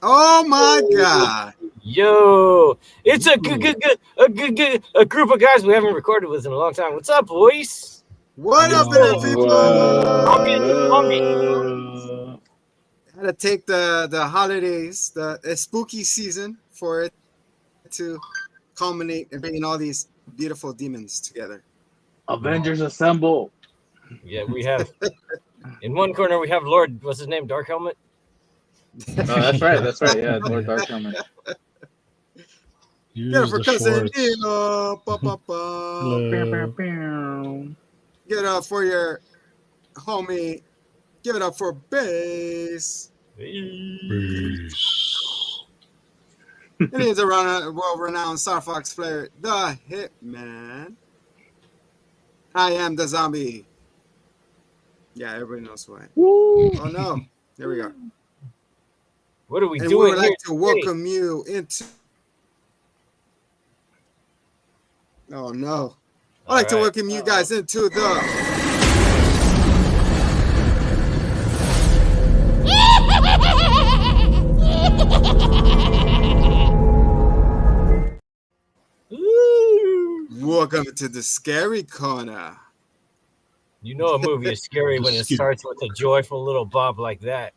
Oh my God. Yo, it's a group of guys we haven't recorded with in a long time. What's up, boys? What up in there, people? Had to take the holidays, the spooky season for it to culminate and bringing all these beautiful demons together. Avengers Assemble. Yeah, we have in one corner we have Lord. What's his name? Dark Helmet. Oh, that's right. That's right. Yeah, Lord Dark Helmet. Get it for cousin Nino. Get it up for your homie. Give it up for Bass. And he's a world-renowned Star Fox player, the Hitman. I am the zombie. Yeah, everybody knows why. Woo. Oh no, there we go. What are we And doing? we would like to today? welcome you into. Oh no! I'd like to welcome you guys into the. Welcome to the Scary Corner. You know a movie is scary when it starts with a joyful little bob like that.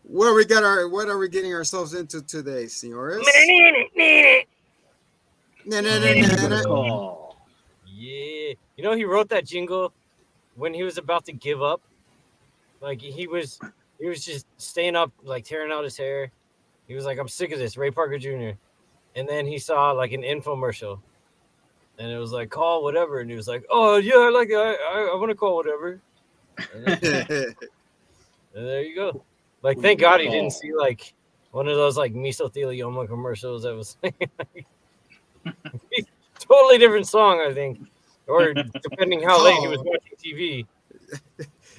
What are we getting ourselves into today, senores? Yeah. You know he wrote that jingle when he was about to give up. Like he was just staying up, like tearing out his hair. He was like, I'm sick of this, Ray Parker Jr. And then he saw like an infomercial. And it was like, call whatever. And he was like, oh yeah, I like it. I want to call whatever. And there you go. Like, thank God he didn't see like one of those like mesothelioma commercials that was like, totally different song, I think. Or depending how late he was watching TV.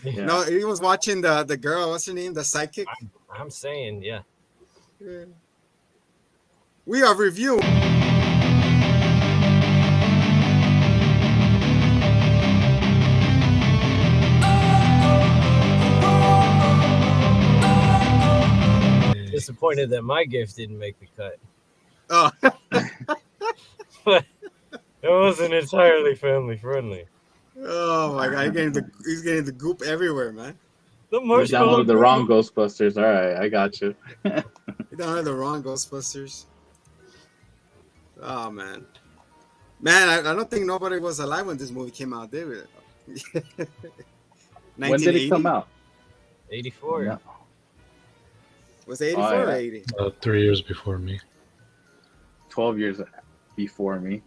Yeah. No, he was watching the girl. What's her name? The sidekick. I'm saying, yeah. We are reviewing. Disappointed that my gift didn't make the cut. Oh. But it wasn't entirely family friendly. Oh my God, he's getting the goop everywhere, man. You downloaded the wrong Ghostbusters. All right, I got you. You downloaded the wrong Ghostbusters. Oh man, I don't think nobody was alive when this movie came out, did we? When did it come out? 84. No. Was it 84 or 80? 3 years before me. 12 years before me.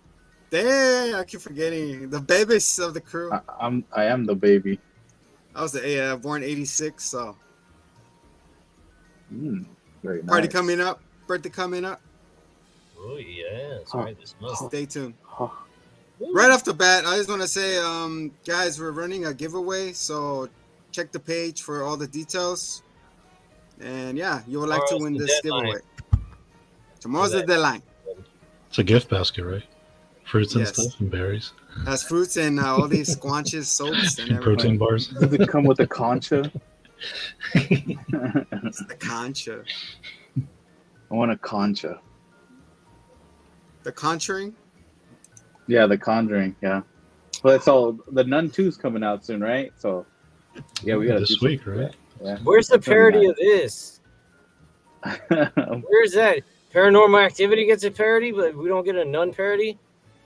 Dang, I keep forgetting the babies of the crew. I am the baby. I was born 86, so. Very nice. Party coming up, birthday coming up. Oh yeah, that's right. This month. Stay tuned. Right off the bat, I just want to say, guys, we're running a giveaway, so check the page for all the details. And yeah, you would like to win this giveaway. Tomorrow's the deadline. It's a gift basket, right? Fruits and stuff and berries. Has fruits and all these squanches, soaps, and protein bars. Does it come with a concha? It's the concha. I want a concha. The Conjuring? Yeah, The Conjuring. Yeah. But so the Nun 2's coming out soon, right? So yeah, we got this week, right? Yeah. Where's the parody of this? Where's that? Paranormal Activity gets a parody, but we don't get a Nun parody.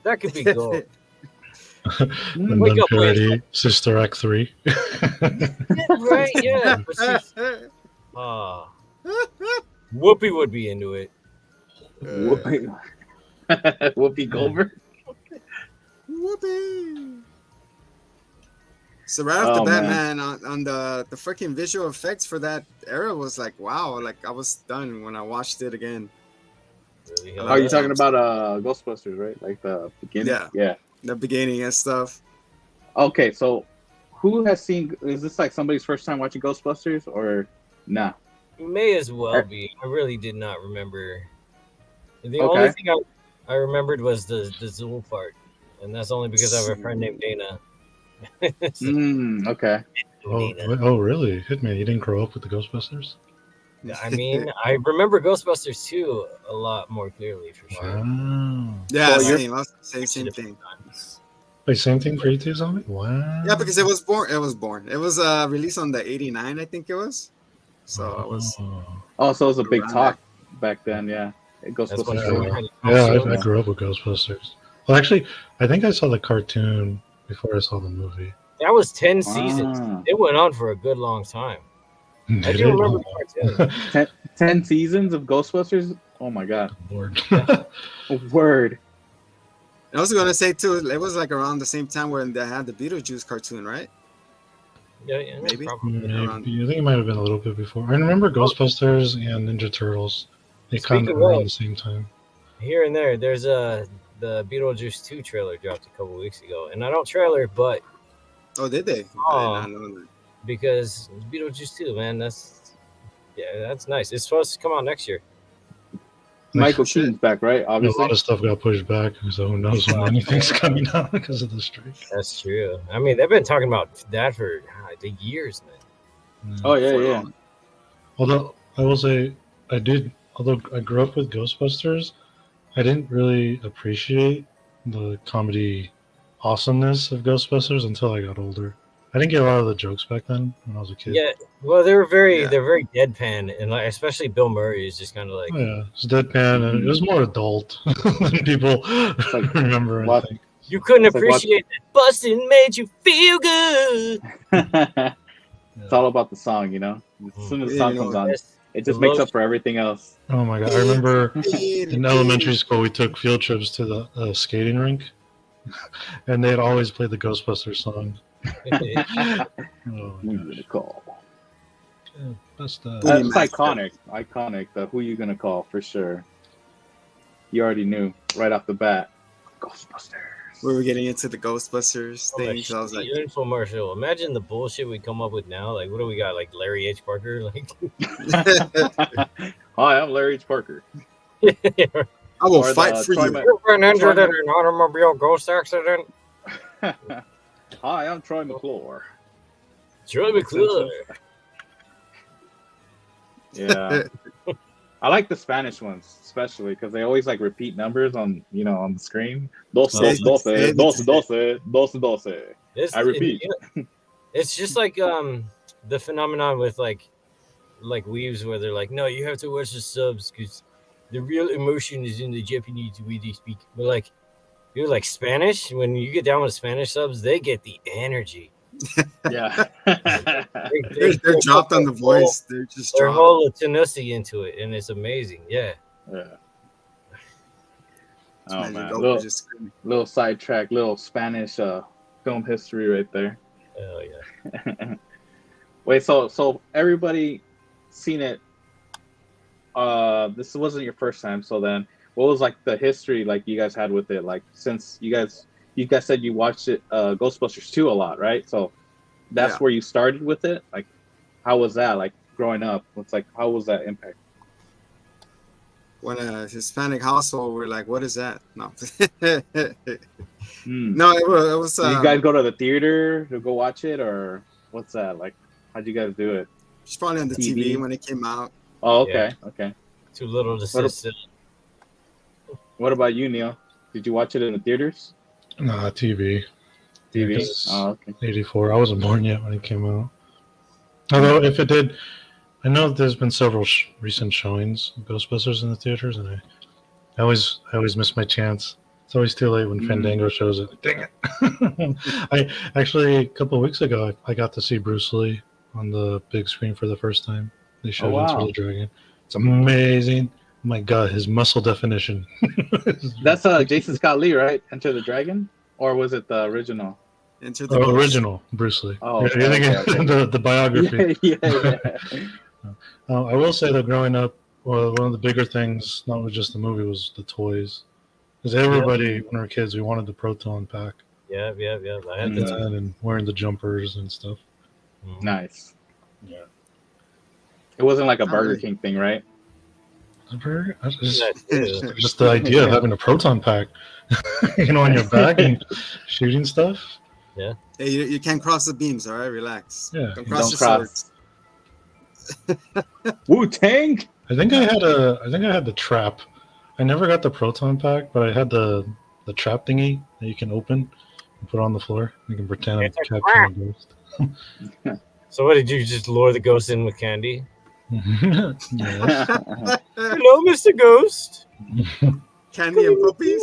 That could be gold. The Nun parody, Sister Act 3. Right? Yeah. Whoopi would be into it. Whoopi Goldberg. Whoopi. So right off the bat, man, on the freaking visual effects for that era was like, wow, like I was stunned when I watched it again. Really are you talking about Ghostbusters, right? Like the beginning? Yeah. The beginning and stuff. Okay, so who has seen? Is this like somebody's first time watching Ghostbusters or nah? May as well be. I really did not remember. The only thing I remembered was the Zool part, and that's only because I have a friend named Dana. Okay. Oh, really? Hitman, you didn't grow up with the Ghostbusters? I mean, I remember Ghostbusters 2 a lot more clearly for sure. Wow. Yeah, So you're- same. I was gonna say same thing. Wait, same thing for you too, Zombie? Wow. Yeah, because it was born. It was released on the '89, I think it was. So it was. Oh, so it was a big Around talk back then. Yeah, That's when Ghostbusters. they were Yeah, kind of I also- grew up with Ghostbusters. Well, actually, I think I saw the cartoon before I saw the movie. That was 10 seasons. Ah. It went on for a good long time. I Did do it? remember the cartoon. 10 seasons of Ghostbusters. Oh my god! Lord. Word. I was gonna say too. It was like around the same time when they had the Beetlejuice cartoon, right? Yeah, Maybe. probably. Maybe. I think it might have been a little bit before. I remember Ghostbusters and Ninja Turtles. They kind Speaking of around of- the same time. Here and there, there's the Beetlejuice 2 trailer dropped a couple weeks ago, and I don't trailer, but Oh, did they? Oh. I did not know that. because Beetlejuice 2, man, that's nice. It's supposed to come out next year. Michael Keaton's back, right? A Obviously. lot of stuff got pushed back, so who knows when anything's coming out because of the strike. That's true. I mean, they've been talking about that for years, man. Oh yeah. Although I will say, although I grew up with Ghostbusters, I didn't really appreciate the comedy awesomeness of Ghostbusters until I got older. I didn't get a lot of the jokes back then when I was a kid. Yeah, well, they're very Yeah. deadpan, and like especially Bill Murray is just kind of like Oh, yeah, it's deadpan, and it was more adult than people like, remember. I what? think. you couldn't It's like what- appreciate that busting made you feel good. It's all about the song, you know. As soon as the song comes on, Yes. it just The makes low- up for everything else. Oh my god! I remember in elementary school we took field trips to the skating rink, and they'd always play the Ghostbusters song. Oh Who you my gonna gosh! call? Best, Booty It's Master. iconic. The who you gonna call for sure. You already knew right off the bat. Ghostbusters. We were getting into the Ghostbusters Oh, thing, so I was like, infomercial. Imagine the bullshit we come up with now. Like, what do we got? Like Larry H. Parker. Like, Hi, I'm Larry H. Parker. I will Or fight the for Troy you. Mc- you've been injured in an automobile ghost accident. Hi, I'm Troy McClure. Troy McClure. Yeah. I like the Spanish ones, especially because they always like repeat numbers on on the screen. Dos, dos, doce, doce, doce, doce, doce. I repeat. It's just like the phenomenon with like weaves where they're like, no, you have to watch the subs because the real emotion is in the Japanese way they speak. But like, you're like Spanish. When you get down with Spanish subs, they get the energy. Yeah. They're dropped on the voice. They're just Their dropped. whole tenacity into it, and it's amazing. Yeah. Yeah. Oh Imagine man, Goku just screaming. little sidetrack, little Spanish film history right there. Oh yeah. Wait, so everybody seen it? This wasn't your first time. So then, what was like the history like you guys had with it? Like since you guys said you watched it, Ghostbusters 2 a lot, right? So that's Yeah. where you started with it. Like, how was that? Like growing up, how was that impact? When a Hispanic household, we're like, what is that? No. Hmm. No, it was Did you guys go to the theater to go watch it, or what's that? Like, how'd you guys do it? it's probably on the TV? TV when it came out. Oh, okay, okay. Too little to What a- sit still. What about you, Neil? Did you watch it in the theaters? Nah, TV. TV? 'cause Oh, okay. 84. I wasn't born yet when it came out. Although, if it did, I know there's been several recent showings of Ghostbusters in the theaters, and I always miss my chance. It's always too late when Fandango shows it. Dang it! I actually a couple of weeks ago I got to see Bruce Lee on the big screen for the first time. They showed wow. Enter the Dragon. It's amazing. Oh my God, his muscle definition. That's Jason Scott Lee, right? Enter the Dragon, or was it the original? Enter the Ghost. Original Bruce Lee. Oh, You're thinking okay. the biography. Yeah. I will say that growing up, well, one of the bigger things, not with just the movie, was the toys. Because everybody, when we were kids, we wanted the Proton pack. Yeah. I had Mm. this. And wearing the jumpers and stuff. Nice. Yeah. It wasn't like a Not Burger really. King thing, right? Just the idea of having a Proton pack, on your back and shooting stuff. Yeah. Hey, you can't cross the beams, all right? Relax. Yeah. Don't cross Don't your cross. Wu-Tang. I think I had the trap. I never got the proton pack, but I had the trap thingy that you can open and put on the floor. You can pretend I'm It's a capturing a ghost. So what did you just lure the ghost in with candy? Yes. Hello, Mr. Ghost. Candy and puppies.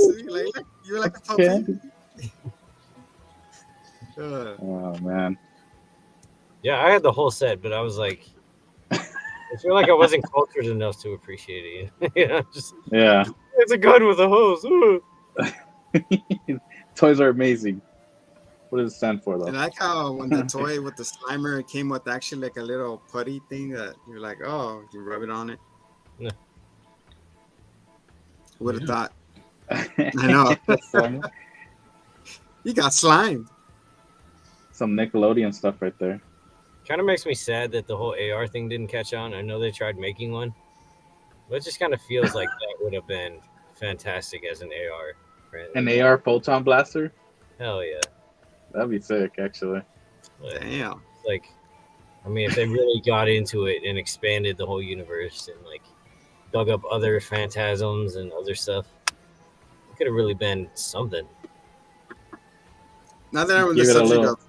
You like a puppy? Candy. Uh, Oh man. Yeah, I had the whole set, but I was like, I feel like I wasn't cultured enough to appreciate it. You know, just Yeah. it's a gun with a hose. Ooh. Toys are amazing. What does it stand for, though? and I like how when the toy with the Slimer came with actually like a little putty thing that you're like, oh, you rub it on it. Yeah. Who would have thought? I know. You got slimed. Some Nickelodeon stuff right there. Kind of makes me sad that the whole AR thing didn't catch on. I know they tried making one, but it just kind of feels like that would have been fantastic as an AR. Right? An AR photon blaster? Hell yeah. That'd be sick, actually. But, Damn. like, I mean, if they really got into it and expanded the whole universe and like dug up other phantasms and other stuff, it could have really been something. Now that I'm on the Give it a subject little- of,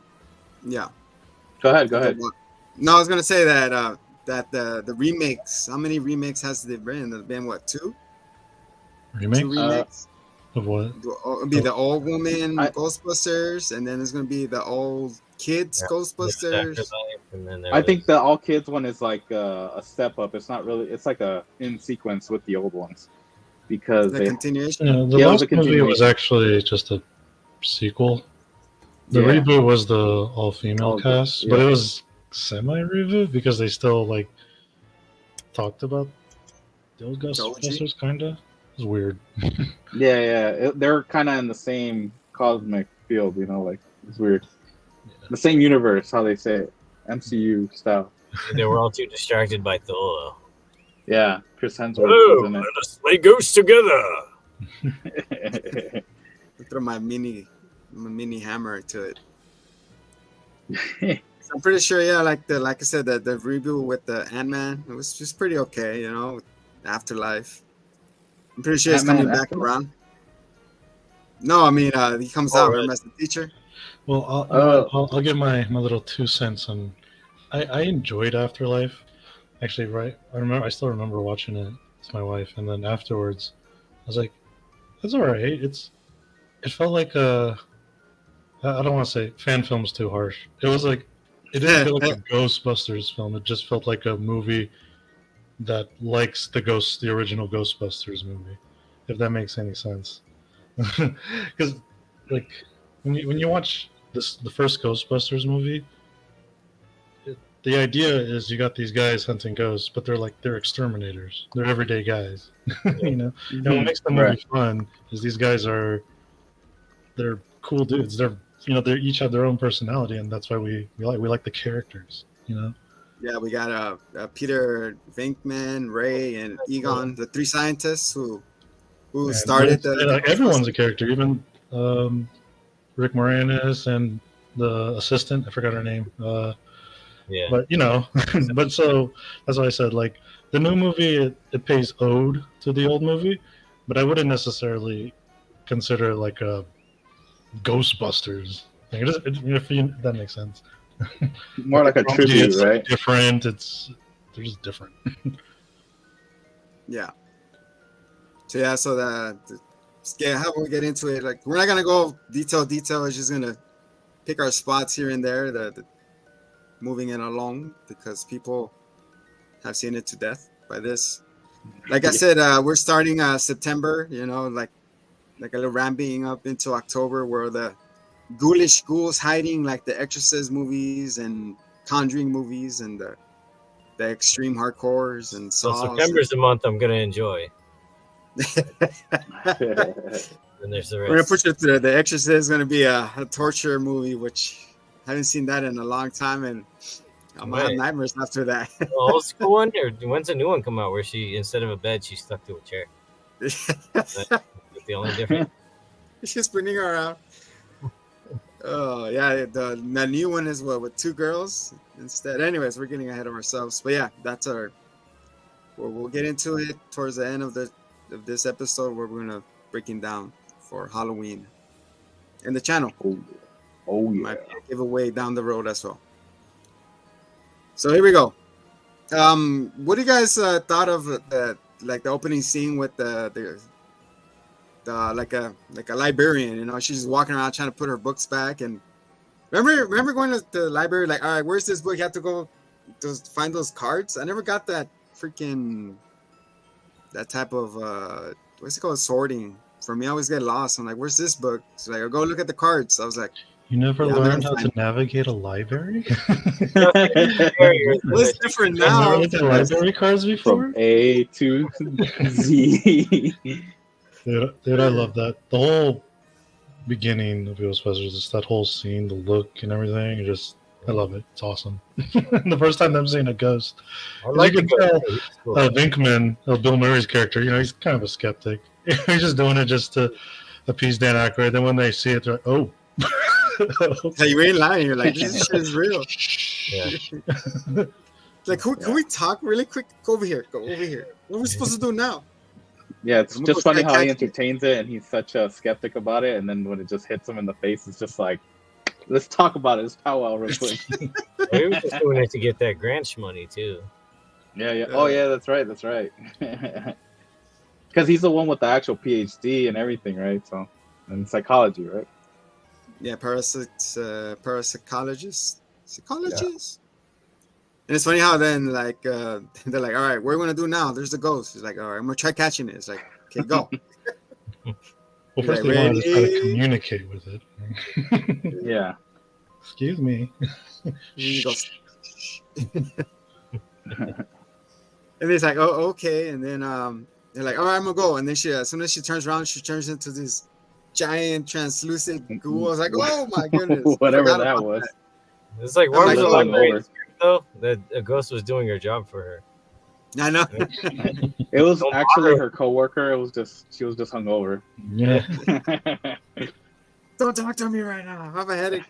yeah. Go ahead. No, I was gonna say that that the remakes. How many remakes has there been? There's been what, two? Remake Two remakes. of what? It'll be the old woman I- Ghostbusters, and then there's gonna be the old kids Yeah. Ghostbusters. Afterlife, and then there I think was- the all kids one is like a step up. It's not really. It's like a in sequence with the old ones because The they. continuation. Yeah, the Yeah, it was last a movie was continuation. actually just a sequel. The Yeah. reboot was the all-female Oh, cast, but yeah. it was semi-reboot because they still like talked about those Ghostbusters. Kinda, it was weird. Yeah. They're kind of in the same cosmic field, like it's weird. The same universe, how they say it, MCU style. they were all too distracted by Thor. Yeah, Chris Hemsworth Oh, was let us play ghosts together. in it. I throw my mini hammer to it. I'm pretty sure, yeah, like I said, the reboot with the Ant-Man, it was just pretty okay, with Afterlife. I'm pretty sure he's Ant-Man coming back Afterlife? around. No, I mean he comes Oh, out really? as the teacher. Well, I'll give my little 2 cents on. I enjoyed Afterlife. Actually, right? I still remember watching it with my wife, and then afterwards, I was like, "That's all right." It felt like I don't want to say fan film's too harsh. It was like it didn't feel like a Ghostbusters film. It just felt like a movie that likes the original Ghostbusters movie, if that makes any sense. Because like when you watch the first Ghostbusters movie, the idea is you got these guys hunting ghosts, but they're exterminators. They're everyday guys, And what makes the movie Right. fun is these guys they're cool dudes. They each have their own personality, and that's why we like the characters. Yeah, we got Peter Venkman, Ray, and Egon, the three scientists who And started everyone's a character, even Rick Moranis and the assistant. I forgot her name. Yeah. But but so that's why I said like the new movie it pays ode to the old movie, but I wouldn't necessarily consider it like a Ghostbusters thing. If that makes sense. More like a tribute, It's right? different. They're just different. Yeah. So yeah, how we get into it? Like we're not gonna go detail. We're just gonna pick our spots here and there, the moving it along because people have seen it to death by this. Like I said, we're starting September. Like a little ramping up into October, where the ghoulish ghouls hiding, like the Exorcist movies and Conjuring movies and the extreme hardcores and So Saws. September's the month I'm gonna enjoy. And there's the We're gonna rest. put you through. The Exorcist is gonna be a torture movie, which I haven't seen that in a long time, and I'm gonna have Right. nightmares after that. The old school one, or when's a new one come out where she instead of a bed she's stuck to a chair? That's the only difference. She's spinning around. Oh yeah, the new one is what with 2 girls instead. Anyways, we're getting ahead of ourselves. But yeah, that's our. We'll get into it towards the end of this episode where we're gonna breaking down for Halloween, and the channel. Oh yeah. Might be a giveaway down the road as well. So here we go. What do you guys thought of the opening scene with the like a librarian? You know, she's walking around trying to put her books back. And remember going to the library? Like, all right, where's this book? You have to go to find those cards. I never got that type of what's it called, sorting. For me, I always get lost. I'm like, where's this book? It's like, go look at the cards. I was like, you never learned how to navigate a library? It's different now. You never looked at library cards before? From A to Z. Dude, I love that. The whole beginning of Ghostbusters, just that whole scene, the look and everything. I love it. It's awesome. The first time I'm seeing a ghost. You can tell Vinkman, Bill Murray's character, you know, he's kind of a skeptic. He's just doing it just to appease Dan Aykroyd. Then when they see it, they're like, oh. Hey, you ain't lying. You're like, this shit is real. Yeah. Like, can we talk really quick? Go over here. What are we supposed to do now? Yeah, it's just funny how he entertains it, and he's such a skeptic about it, and then when it just hits him in the face, it's just like, let's talk about it. Let's powwow real quick. He was just doing it to get that Grant's money too. Yeah. Oh yeah, that's right. Because he's the one with the actual PhD and everything, right? So, and psychology, right? Yeah, parapsychologist. Psychologist. And it's funny how then like they're like, all right, what are we gonna do now? There's the ghost. He's like, all right, I'm gonna try catching it. It's like, okay, go. Well, first they want to try to communicate with it. Yeah. Excuse me. And he's like, oh, okay. And then they're like, all right, I'm gonna go. And then as soon as she turns around, she turns into this giant translucent ghoul. I was like, oh my goodness. Whatever that was. It's like, why was it though that a ghost was doing her job for her? I know. It was actually her coworker. She was just hungover. Yeah. Don't talk to me right now. I have a headache.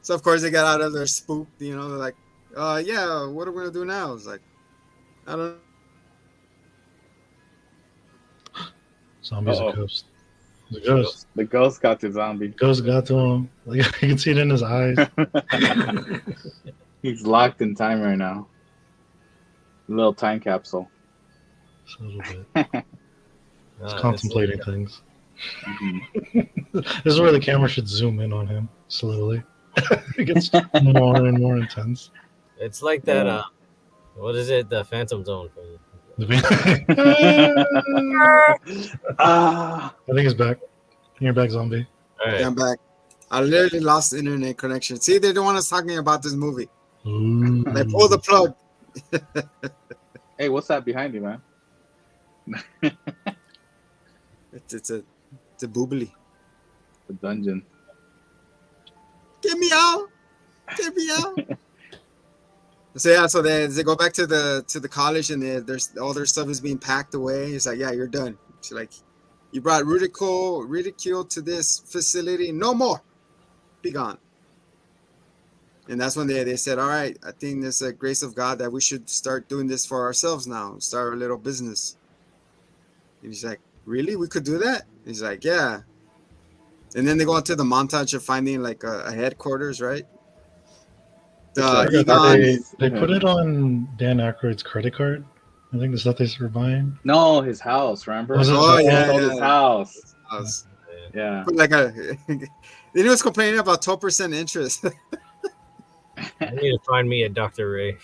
So of course they got out of their spook. You know, they're like, yeah, what are we gonna do now? I was like, I don't know. Zombie's a ghost. The ghost. The ghost got the zombie. Ghost got to him. Like, you can see it in his eyes. He's locked in time right now. A little time capsule. Just a little bit. He's contemplating things. Mm-hmm. This is where the camera should zoom in on him slowly. It gets more and more intense. It's like that. What is it? The Phantom Zone. I think it's back. You're back, zombie. All right. Yeah, I'm back. I literally lost the internet connection. See, they don't want us talking about this movie. Ooh. They pull the plug. Hey, what's that behind you, man? It's a boobly. The dungeon. Get me out! Get me out! So yeah, so they go back to the college, and there's all their stuff is being packed away. It's like, yeah, you're done. It's like, you brought ridicule to this facility. No more. Be gone. And that's when they said, all right, I think there's a grace of God that we should start doing this for ourselves now. Start a little business. And he's like, really? We could do that? He's like, yeah. And then they go into the montage of finding like a headquarters, right? They put it on Dan Aykroyd's credit card. I think the stuff they were buying. No, his house. Remember? Was it? His house. Yeah. But like he was complaining about 12% interest. I need to find me a Dr. Ray.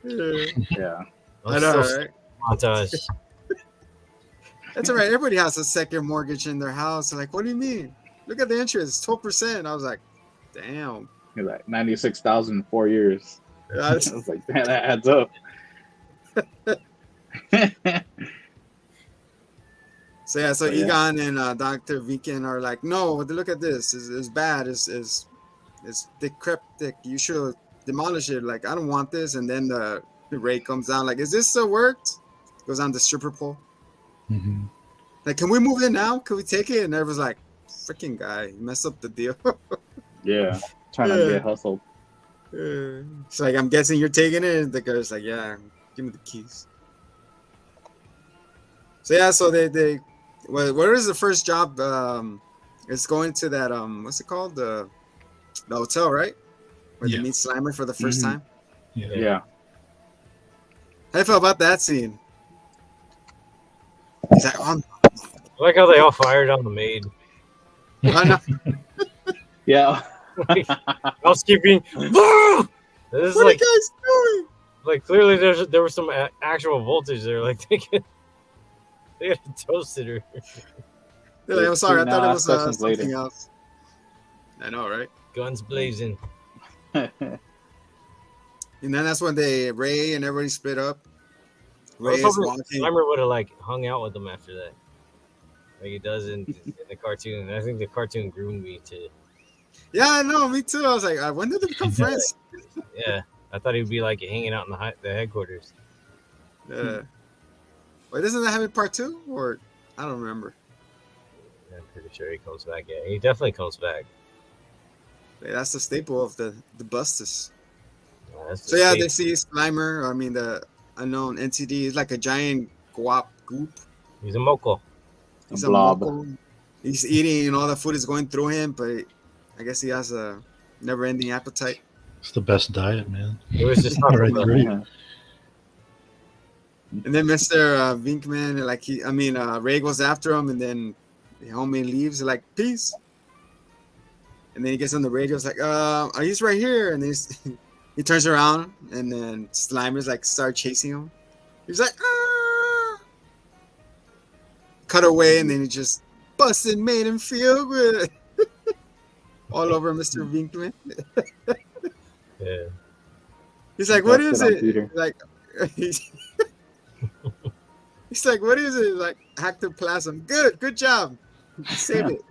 Yeah. I know, right? Montage. That's all right. Everybody has a second mortgage in their house. They're like, what do you mean? Look at the interest, 12%. I was like, damn. You're like 96,000 in 4 years. I was like, man, that adds up. So Egon and Dr. Viken are like, no, look at this. It's bad. It's decrepit. You should demolish it. Like, I don't want this. And then the Ray comes down like, is this still worked? Goes on the stripper pole. Mm-hmm. Like, can we move in now? Can we take it? And everyone's like, freaking guy. He messed up the deal. Yeah, trying to get hustled. It's like, I'm guessing you're taking it. And the guy's like, yeah, give me the keys. So yeah, so they what is the first job? It's going to that what's it called, the hotel, right? Where they meet Slimer for the first time. Yeah. How do you feel about that scene? He's like, I like how they all fired on the maid. Yeah. Housekeeping. This is what like, are you guys doing? like clearly there was some actual voltage there. Like they had toasted her. They're like, I'm sorry, I thought it was sessions something later. else. I know, right? Guns blazing. And then that's when Ray and everybody split up. I Ray was is hoping walking. Slimer would have like hung out with them after that, like he does in the cartoon. I think the cartoon groomed me to. Yeah, I know, me too. I was like, when did they become friends? Yeah, I thought he'd be like hanging out in the headquarters. Wait, isn't that having part 2? Or I don't remember. I'm pretty sure he comes back. Yeah, he definitely comes back. Wait, that's the staple of the Busters. That's So yeah, they see Slimer. I mean, the unknown entity is like a giant goop. He's a moko. He's A blob. moko. He's eating, and all the food is going through him, but I guess he has a never-ending appetite. It's the best diet, man. It was just not Right through. Yeah. And then Mr. Vinkman, like Ray goes after him, and then the homie leaves, like, peace. And then he gets on the radio, it's like, he's right here. And then he turns around, and then Slimer's like start chasing him. He's like, ah! Cut away, and then he just busted, made him feel good. All over Mr. Vinkman. Yeah. He's like, what is Busted on it? Peter. Like, he's like, what is it? Like, ectoplasm. Good job. Save it.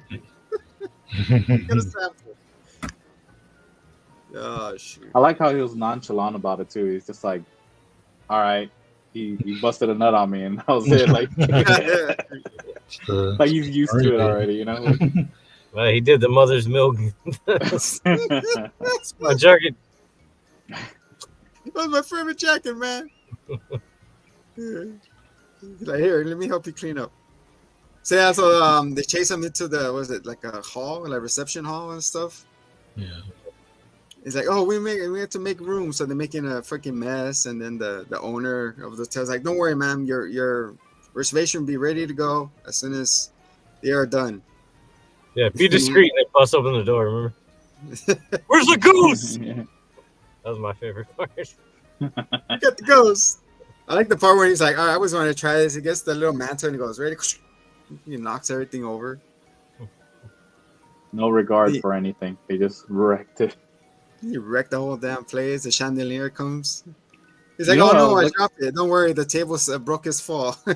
Get a sample. Oh, shoot. I like how he was nonchalant about it too. He's just like, all right, he busted a nut on me, and that was it. Like, like he's used to it already, you know. Well, he did the mother's milk. That's my jacket. That was my favorite jacket, man. He's like, here, let me help you clean up. So yeah, so they chase him into like a hall, like reception hall and stuff. Yeah. It's like, oh, we have to make room, so they're making a freaking mess. And then the owner of the hotel's like, don't worry, ma'am, your reservation will be ready to go as soon as they are done. Yeah, be discreet and they bust open the door. Remember? Where's the ghost? Yeah. That was my favorite part. Get the ghost. I like the part where he's like, I always wanted to try this. He gets the little mantle and he goes, ready? He knocks everything over. No regard for anything. They just wrecked it. He wrecked the whole damn place. The chandelier comes. He's like, You know, oh no, I like- dropped it. Don't worry, the table broke his fall. I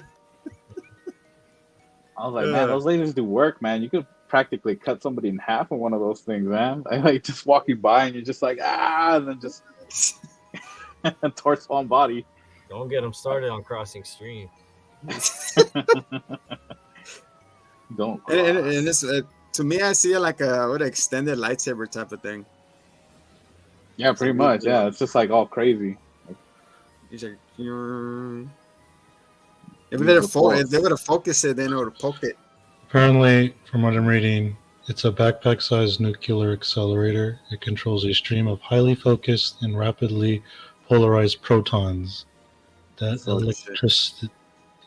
was like, man, those lasers do work, man. You could practically cut somebody in half with one of those things, man. I like just walking by and you're just like, and then just torso on body. Don't get him started on crossing stream. Don't. and this, to me, I see it like an extended lightsaber type of thing. Yeah, pretty much. Yeah, it's just like all crazy. He's like, if they would have focused it, then it would have poked it. Apparently, from what I'm reading, it's a backpack-sized nuclear accelerator. It controls a stream of highly focused and rapidly polarized protons that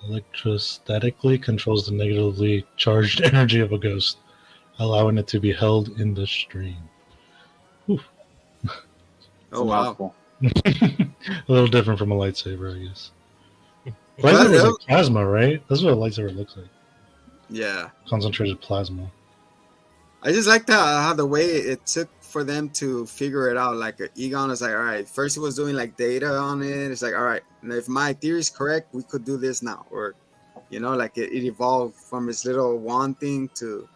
electrostatically controls the negatively charged energy of a ghost, allowing it to be held in the stream. Oh, wow. A little different from a lightsaber, I guess. Lightsaber is like plasma, right? That's what a lightsaber looks like. Yeah. Concentrated plasma. I just like how the way it took for them to figure it out. Like Egon is like, all right, first it was doing like data on it. It's like, all right, and if my theory is correct, we could do this now. Or, like it evolved from its little wand thing to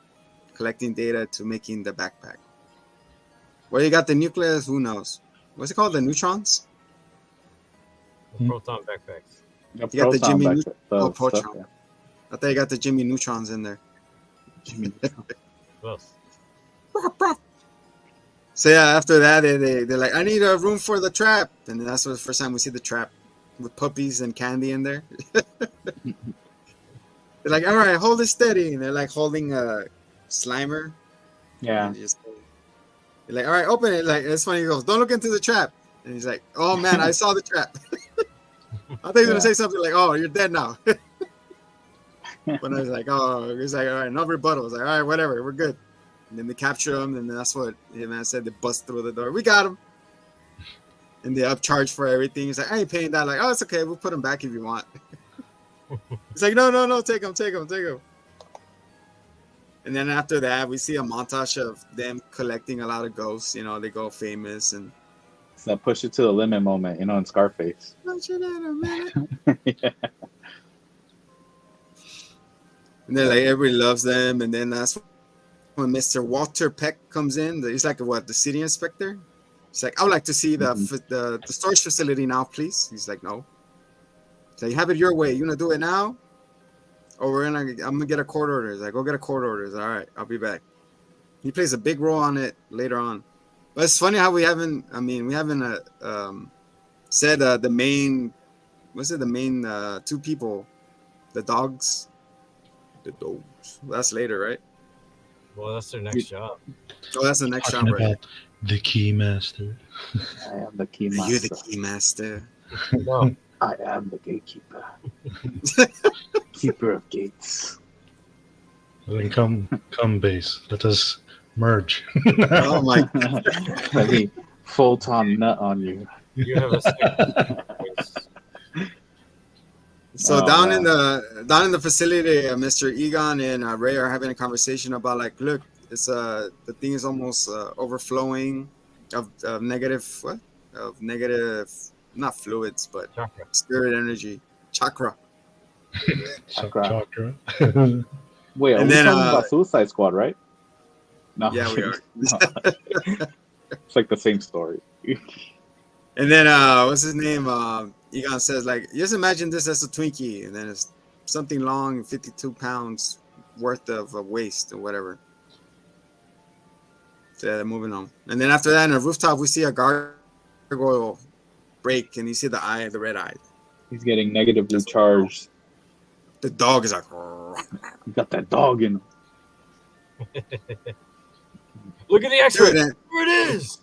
collecting data to making the backpack. Where you got the nucleus, who knows? What's it called? The neutrons? Proton backpacks. You got the Jimmy Neutron. Neutron. I thought you got the Jimmy Neutrons in there. Close. So yeah, after that they're like, I need a room for the trap, and that's the first time we see the trap with puppies and candy in there. They're like, all right, hold it steady, and they're like holding a Slimer. Yeah. They're like, all right, open it. Like, it's funny. He goes, don't look into the trap, and he's like, oh man, I saw the trap. I thought he was gonna say something like, oh, you're dead now. But I was like, oh, he's like, all right, no rebuttal. I was like, all right, whatever, we're good. And then they capture him, and that's what man said. They bust through the door. We got him. And they upcharge for everything. He's like, I ain't paying that. Like, oh, it's okay. We'll put him back if you want. He's like, no, take him. And then after that, we see a montage of them collecting a lot of ghosts. You know, they go famous and. It's that push it to the limit moment, you know, in Scarface. Push it in a minute. Yeah. And then like everybody loves them, and then that's when Mr. Walter Peck comes in. He's like the city inspector. He's like, I would like to see the storage facility now, please. He's like, no. So you have it your way. You gonna do it now, or I'm gonna get a court order. He's like, go get a court order. He's like, all right, I'll be back. He plays a big role on it later on. But it's funny how we haven't said the main. What's it? The main two people, the dogs. The dogs. Well, that's later, right? Well, that's their next job. Oh, that's the next Talking job, right? about the key master. I am the key master. You're the key master. No. I am the gatekeeper. Keeper of gates. Then come base. Let us merge. Oh my! Let me photon nut on you. You have a second. So down in the facility, Mr. Egon and Ray are having a conversation about like, look, it's the thing is almost overflowing of negative not fluids but Chakra. Spirit energy, chakra. Chakra. Chakra. Wait, are And we then, talking about Suicide Squad, right? No. Yeah, we are. It's like the same story. And then what's his name? Egon says like, just imagine this as a Twinkie, and then it's something long, 52 pounds worth of waste or whatever. So yeah, moving on. And then after that, on the rooftop, we see a gargoyle break, and you see the red eye. He's getting negatively charged. The dog is like, You got that dog in him. Look at the X-ray. Dude, There it is.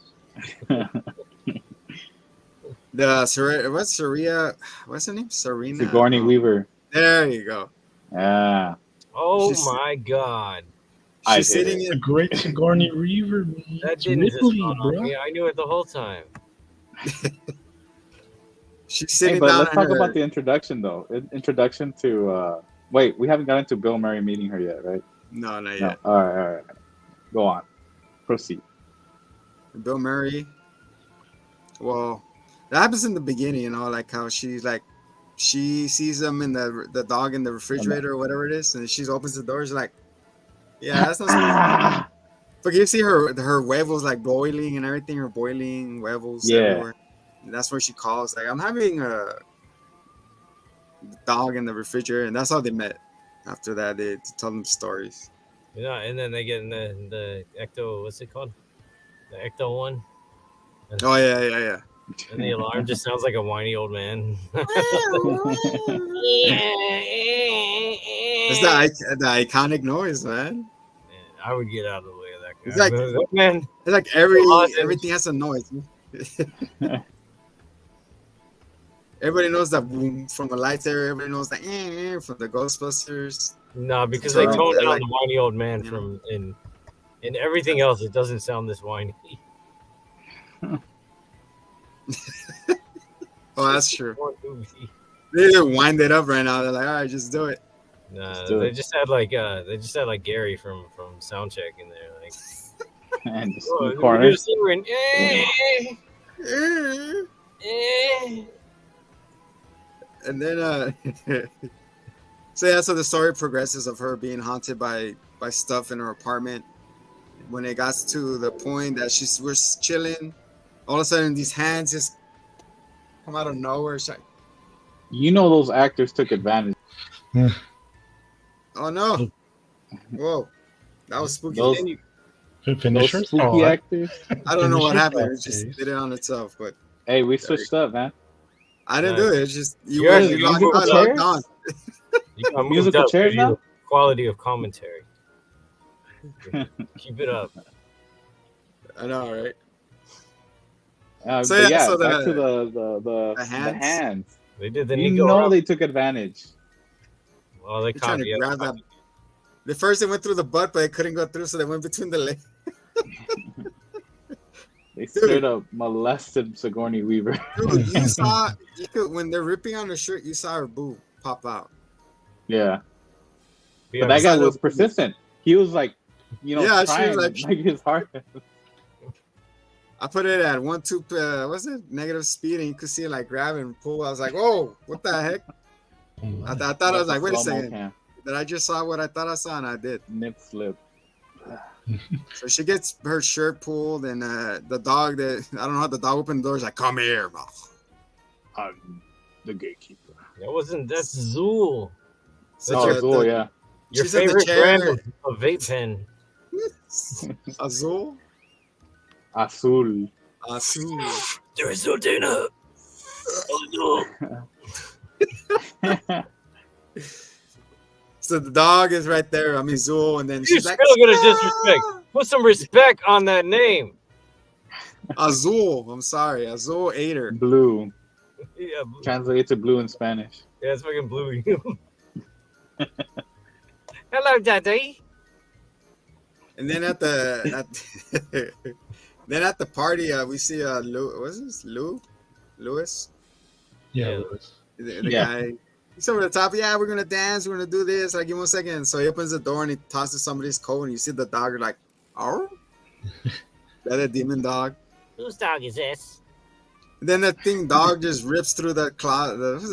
what's her name? Serena. Sigourney Weaver. There you go. Yeah. Oh She's- my God. She's sitting The in. great Sigourney Weaver. Man. That It's didn't just Ripley, dawn on bro. me. I knew it the whole time. She's Hey, sitting but down. let's in talk her- about the introduction, though. Introduction to... wait, we haven't gotten to Bill Murray meeting her yet, right? No, not No. yet. All right. Go on. Proceed. Bill Murray. Well, that happens in the beginning, you know, like how she's like, she sees them in the dog in the refrigerator or whatever it is, and she opens the door. She's like, yeah, that's not. But you see her huevos like boiling and everything, her boiling huevos everywhere. And that's where she calls like, I'm having a dog in the refrigerator, and that's how they met. After that, they tell them stories. You know, and then they get in the ecto. What's it called? The ecto one. Oh yeah. And the alarm just sounds like a whiny old man. It's the iconic noise, man. Man, I would get out of the way of that guy. It's like- Man, It's like Awesome. everything has a noise. Everybody knows that boom from the lightsaber. Everybody knows that from the Ghostbusters. no, because they So, toned down like- the whiny old man you from in everything else. It doesn't sound this whiny. Oh, that's true. Poor movie. They just wind it up right now. They're like, all right, just do it. Nah, Let's do they it. just had like Gary from Soundcheck in there. Like, And just oh, in the we're corner. just hearing, And then, so the story progresses of her being haunted by stuff in her apartment. When it got to the point that we're chilling, all of a sudden these hands just come out of nowhere. It's like, You know those actors took advantage. oh no! Whoa! That was spooky. Those, Finishers? those spooky actors. I don't know what Finishers? happened. Oh, It just jeez. did it on itself. But Hey, we switched up, man. I didn't do it. It's just you Yeah, were you logged moved up. on. You got moved Musical up chairs due to now? the quality of commentary. Keep it up. I know, right? But So, yeah, yeah, so back the- to the hands? hands. They did the You Nico. know route. they took advantage. Well, they They're trying to copied it. grab that. The first they went through the butt, but they couldn't go through, so they went between the legs. They straight up molested Sigourney Weaver. Dude, you could when they're ripping on her shirt, you saw her boob pop out. Yeah, Yeah, but that guy Side was of- persistent. He was like, Yeah, she trying was like his heart. I put it at 1.2, what's it? Negative speed, and you could see it like grab and pull. I was like, "Whoa, what the heck?" I thought I was like, "Wait a Slow-mo second, cam. did I just saw what I thought I saw?" And I did. Nip slip. So she gets her shirt pulled, and the dog I don't know how the dog opened the door. He's like, "Come here, bro." I'm the gatekeeper. That's Zool. So Oh, the- cool, the- yeah. Your She's in the favorite chair. brand of vape pen. Azul. Azul. Azul. There's no dinner. Oh no. So the dog is right there. I mean, Zul, and then You she's still like, gonna disrespect. Put some respect on that name. Azul. I'm sorry, Azul ate her. Blue. Yeah, Translate to blue in Spanish. yeah, it's fucking blue. Hello, Daddy. And then at the then at the party, we see Lou. What's this? Lewis. Yeah, Yeah. it was. The Yeah. guy. He's over the top. Yeah, we're gonna dance. We're gonna do this. Like, give him 1 second. So he opens the door and he tosses somebody's coat, and you see the dog like, oh, that a demon dog. Whose dog is this? And then that thing dog just rips through the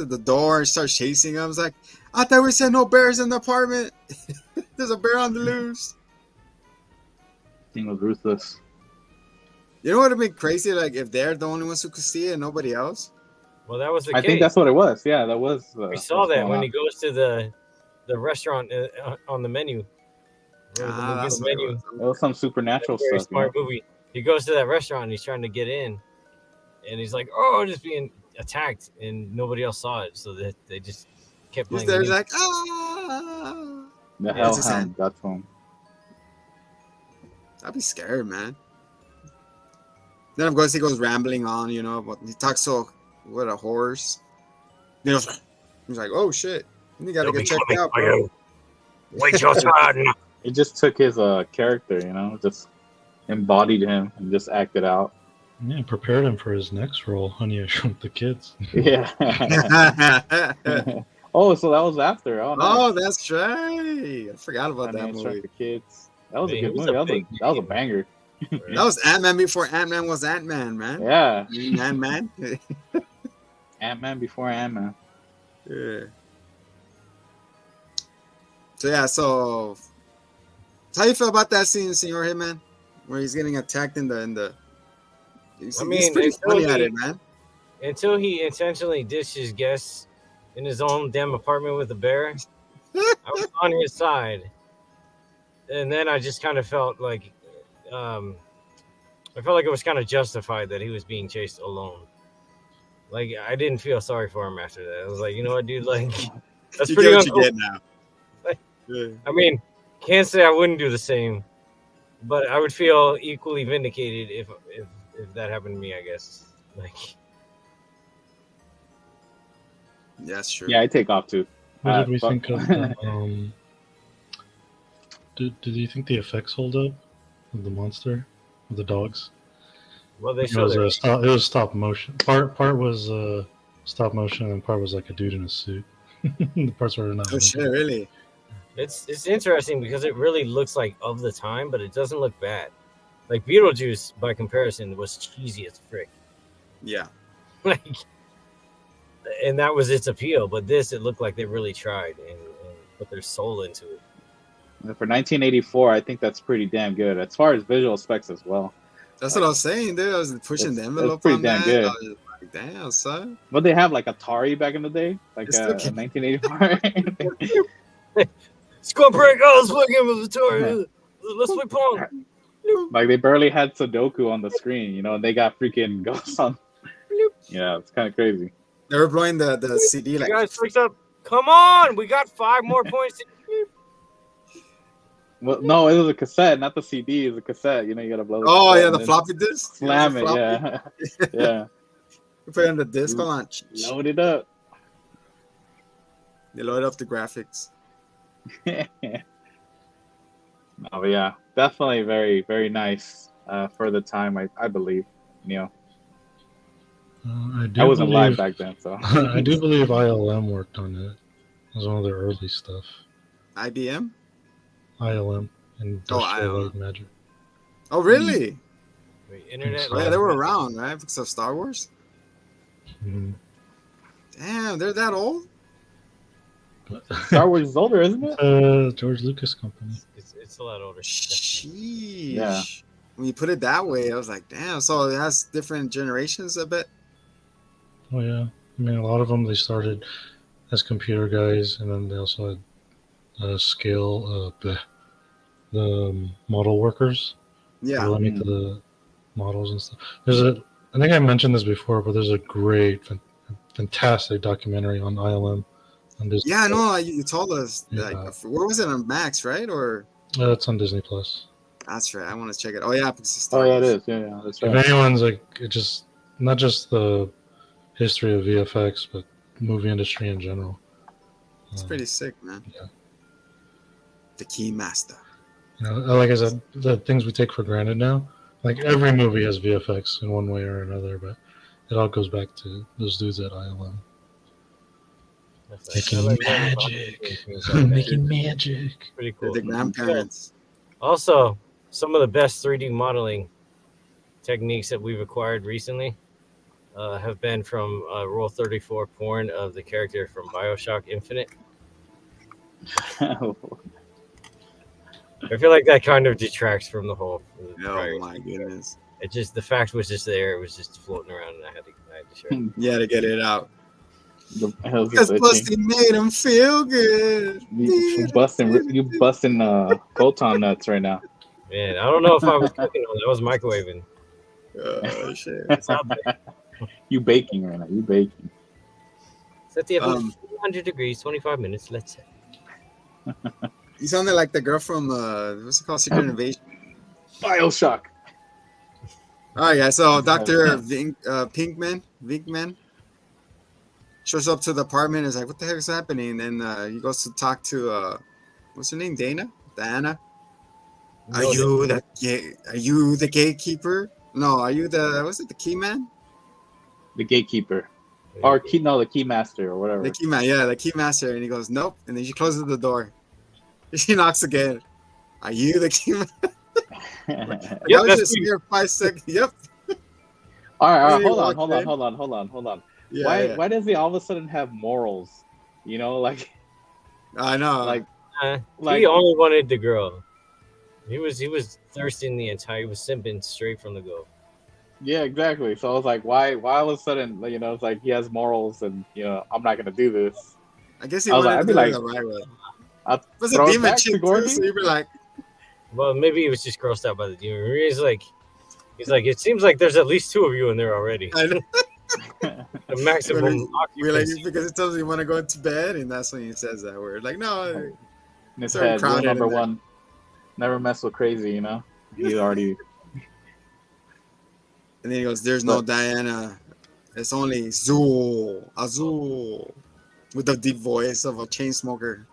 the door and starts chasing him. I was like, I thought we said no bears in the apartment. There's a bear on the loose. Thing was ruthless. You know what would have been crazy? Like if they're the only ones who could see it and nobody else. Well, that was the I case. think that's what it was. Yeah, that was. We saw that when he goes to the restaurant on the menu. That's The what it menu. was. It was some supernatural Very stuff. smart movie. He goes to that restaurant and he's trying to get in, and he's like, "Oh, I'm just being attacked," and nobody else saw it, so that they just kept He's playing. there, the he's music. like, ah. The That's his hellhound got to him. I'd be scared, man. Then of course he goes rambling on, you know, but he talks so what a horse. You know, he's like, oh shit, you gotta get checked out, bro. Wait your turn. It just took his character, you know, just embodied him and just acted out. Yeah, prepared him for his next role, Honey, I Shrunk the Kids. Yeah. Oh, so that was after. Oh, nice. Oh, that's right. I forgot about Honey, that I Shrunk movie. the Kids. That was Man, a he good was movie. a That was a big banger. That was Ant-Man before Ant-Man was Ant-Man, man. Yeah. Ant-Man. Ant-Man before Ant-Man. Yeah. So yeah, so how you feel about that scene, Senor Hitman, where he's getting attacked in the he's pretty funny at it, man. Until he intentionally ditched his guests in his own damn apartment with a bear, I was on his side. And then I just kind of felt like, I felt like it was kind of justified that he was being chased alone. Like, I didn't feel sorry for him after that. I was like, you know what, dude? Like, that's You pretty get what you uncool. get now. Like, Yeah. I mean, can't say I wouldn't do the same, but I would feel equally vindicated if that happened to me, I guess. Like, Yeah, that's true. Yeah, I take off too. What did we fuck. think of the, did you think the effects hold up of the monster, of the dogs? well, they It showed was, it. it was stop motion. Part was stop motion, and part was like a dude in a suit. The parts were not. Oh shit, really? It's interesting because it really looks like of the time, but it doesn't look bad. Like Beetlejuice, by comparison, was cheesy as frick. Yeah. Like, and that was its appeal. But this, it looked like they really tried and put their soul into it. For 1984, I think that's pretty damn good as far as visual specs as well. That's what I was saying, dude. I was pushing the That's envelope pretty on damn that. good. I was just like, damn, son. But they have like Atari back in the day, like It's still 1984. It's gonna break. I was fucking with the toy. Let's play Pong. Like they barely had Sudoku on the screen, and they got freaking Ghosts on. Yeah, it's kind of crazy. They were blowing the CD You like. guys fix up. Come on, we got 5 more points. Well, no, it was a cassette, not the CD. It's a cassette. You gotta blow. Oh yeah, the floppy disk. Slam it, floppy. yeah, yeah. You put it on the disc. Hold on. Load it up. They load up the graphics. Oh yeah, definitely very, very nice for the time. I believe. I wasn't live back then, so I do believe ILM worked on it. It was one of their early stuff. IBM. ILM and Industrial Light Magic. Oh really? Wait, internet. Oh, yeah, they were around, right? Because of Star Wars. Mm-hmm. Damn, they're that old. Star Wars is older, isn't it? George Lucas company. It's a lot older. Sheesh. Yeah. When you put it that way, I was like, damn. So it has different generations a bit. Oh yeah, I mean a lot of them they started as computer guys, and then they also had the model workers. Yeah. They make the models and stuff. I think I mentioned this before, but there's a great, fantastic documentary on ILM. On Disney. Yeah, no, you told us. Yeah. Like, where was it on Max, right? Or It's on Disney Plus. that's right. I want to check it. Oh yeah, because it's Oh yeah, it is. Yeah, that's right. If anyone's like, it just not just the history of VFX, but movie industry in general. It's pretty sick, man. Yeah. The Key Master. Like I said, the things we take for granted now. Like every movie has VFX in one way or another, but it all goes back to those dudes at ILM. Making magic. Making magic. Pretty cool. The grandparents. Also, some of the best 3D modeling techniques that we've acquired recently have been from Rule 34 porn of the character from BioShock Infinite. I feel like that kind of detracts from the whole. Oh my goodness. It just, the fact was just there. It was just floating around, and I had to share it. Yeah, to get it out. Because Because pussy made him feel good. you busting Colton nuts right now. Man, I don't know if I was cooking on that. I was microwaving. Oh shit. It's out there. You baking right now. You baking. Set the oven 100 degrees, 25 minutes. Let's say. You sounded like the girl from what's it called? Secret Invasion. BioShock. Oh yeah, so Dr. Vinkman shows up to the apartment. Is like, what the heck is happening? And he goes to talk to what's her name? Diana. Are you the gatekeeper? No, are you the key man? The gatekeeper. Or the key master or whatever. The key man, yeah, the key master. And he goes, nope. And then she closes the door. She knocks again. Are you the key man? Yep, I was just here 5 seconds. Yep. All right, hold on. Yeah, why does he all of a sudden have morals? Like I know. like he only wanted the girl. He was thirsting he was simping straight from the go. Yeah, exactly. So I was like, why all of a sudden, it's like he has morals and I'm not gonna do this. I guess he wanted to do it the right way. I'll Was throw a it demon back to chick too, Gordy. so you'd be like, Well, maybe he was just grossed out by the demon. He's like, it seems like there's at least 2 of you in there already. I know. The maximum We're like, occupancy. because it tells you want to go into bed, and that's when he says that word. Like, no, In his It's already head, rule crowded number in there. 1: never mess with crazy. He already. and then he goes, "There's no Diana. It's only Azul, with the deep voice of a chain smoker."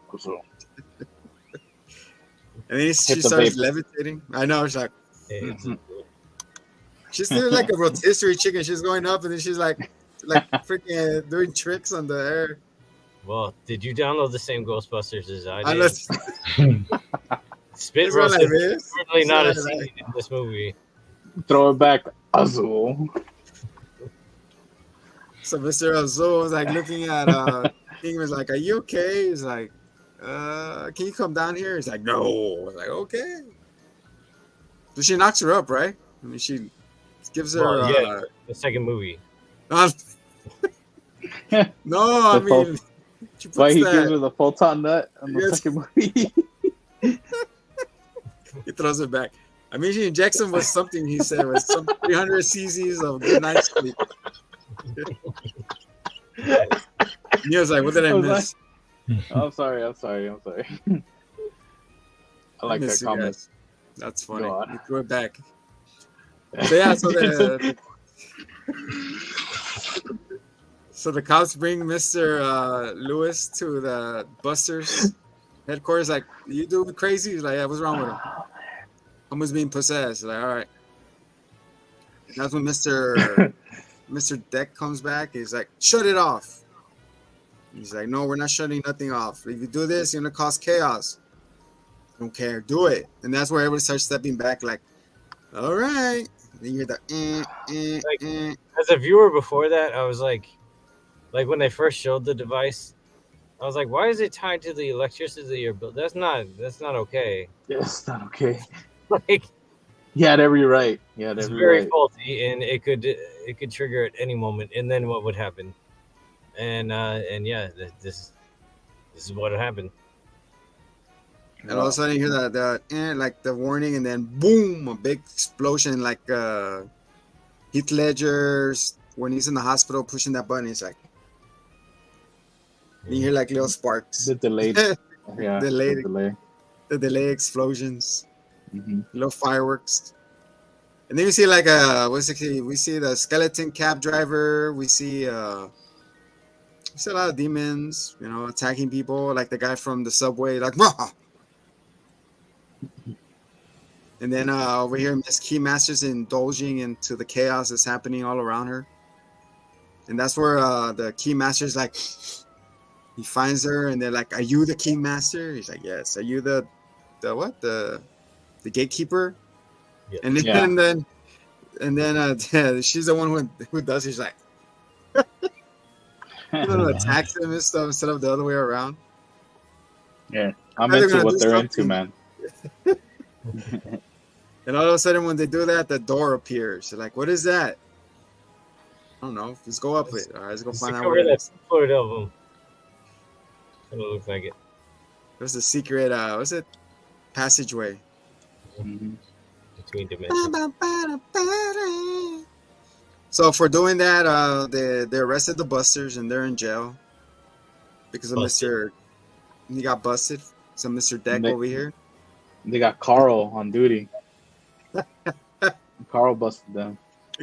And then she the starts vape. levitating. I know, it's like Hey, she's doing like a rotisserie chicken. She's going up, and then she's like freaking doing tricks on the air. well, did you download the same Ghostbusters as I I did? know. Spit It's not roast like is this. certainly not a It's not scene like- in this movie. Throw it back, Azul. So Mr. Azul was like looking at King was like, "Are you okay?" He's like, "Can you come down here?" He's like, "No." I was like, "Okay." So she knocks her up, right? I mean, she gives her. Well, yeah. The second movie. No, I The full- mean, she puts Why he that. gives her the photon nut in the Yes. second movie? He throws it back. I mean, she injects him with something. He said was some 300 cc's of good night's sleep. He was like, "What did I miss?" I'm sorry. I like that comment. Guys. That's funny. You threw it back. So yeah, so the cops bring Mr. Lewis to the Busters headquarters. Like, you doing crazy? He's like, yeah, what's wrong with him? Someone's being possessed. Like, all right. And that's when Mr. Deck comes back. He's like, shut it off. He's like, no, we're not shutting nothing off. If you do this, you're gonna cause chaos. Don't care. Do it. And that's where everybody starts stepping back. Like, all right. Then you're the As a viewer before that, I was like when they first showed the device, I was like, why is it tied to the electricity or bill? That's not okay. Yeah, it's not okay. Like, you had every right. It's very faulty, and it could trigger at any moment. And then what would happen? And yeah, this is what happened. And all of a sudden you hear the warning, and then boom, a big explosion, like Heath Ledger's when he's in the hospital pushing that button. He's like, and you hear like little sparks. The delayed, the delay explosions, little fireworks, and then we see like we see the skeleton cab driver. We see a lot of demons, attacking people, like the guy from the subway, like. Rah! And then over here, Miss Keymaster's indulging into the chaos that's happening all around her. And that's where the Keymaster's like, he finds her, and they're like, "Are you the Keymaster?" He's like, "Yes." "Are you the what? The gatekeeper?" Yeah. And then she's the one who does it. She's like, attacks him and stuff instead of the other way around. Yeah, I'm into what they're into, man. And all of a sudden, when they do that, the door appears. They're like, what is that? I don't know. Let's go up it. All right, let's go find out what it is. Floor of them. It looks like it. There's a secret, what's it? Passageway. Between dimensions. So for doing that, they arrested the Busters, and they're in jail because of he got busted. So Mr. Deck over here. They got Carl on duty. Carl busted them.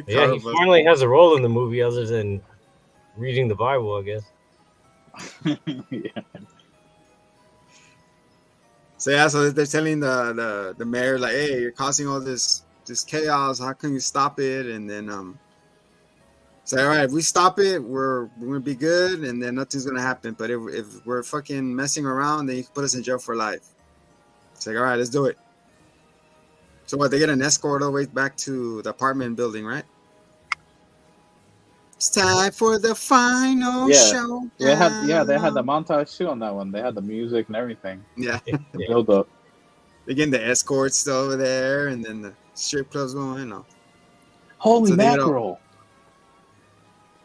Yeah, he finally has a role in the movie other than reading the Bible, I guess. Yeah. So they're telling the mayor, like, hey, you're causing all this chaos. How can you stop it? And then say, all right, if we stop it, we're gonna be good, and then nothing's gonna happen. But if we're fucking messing around, then you can put us in jail for life. It's like, all right, let's do it. So what? They get an escort all the way back to the apartment building, right? It's time for the final show. They had the montage too on that one. They had the music and everything. Yeah. The build up. Again, the escorts over there, and then the strip clubs going on. Holy mackerel!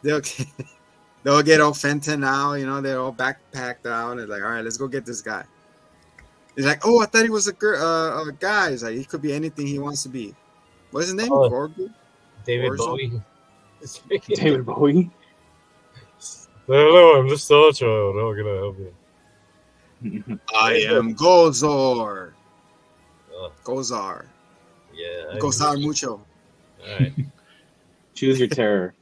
They'll get all Fenton out, they're all backpacked out. It's like, all right, let's go get this guy. He's like, oh, I thought he was a guy. He's like, he could be anything he wants to be. What's his name? David Bowie. David Bowie. Hello, I'm the Star Child. How can I help you? I am Gozor. Gozar. Yeah. Gozar mucho. All right. Choose your terror.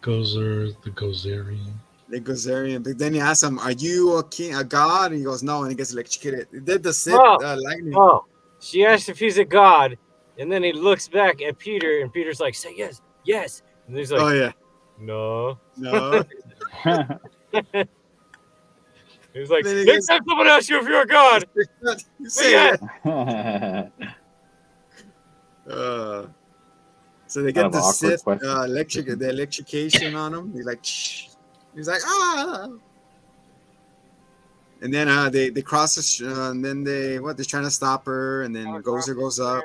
Gozar, the Gozerian. The Gozerian. But then he asks him, are you a god? And he goes, no. And he gets electrocuted. He did the Sith lightning. Oh, she asked if he's a god. And then he looks back at Peter. And Peter's like, say yes, yes. And he's like, oh, yeah. No. He's like, next time someone asks you if you're a god, say yes. So they get the Sith the electrocation on him. He's like, shh. He's like, ah. And then they cross the and then they're trying to stop her, and then Gozer goes up,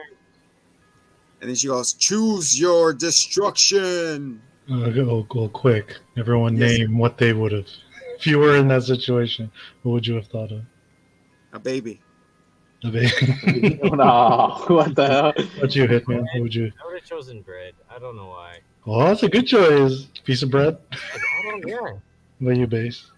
and then she goes, choose your destruction. Go quick. Everyone name what they would have. If you were in that situation, what would you have thought of? A baby. The baby. No, what the hell? What'd you hit, man? What would you? I would have chosen bread. I don't know why. Oh, that's a good choice. Piece of bread. I don't. Yeah. What you base?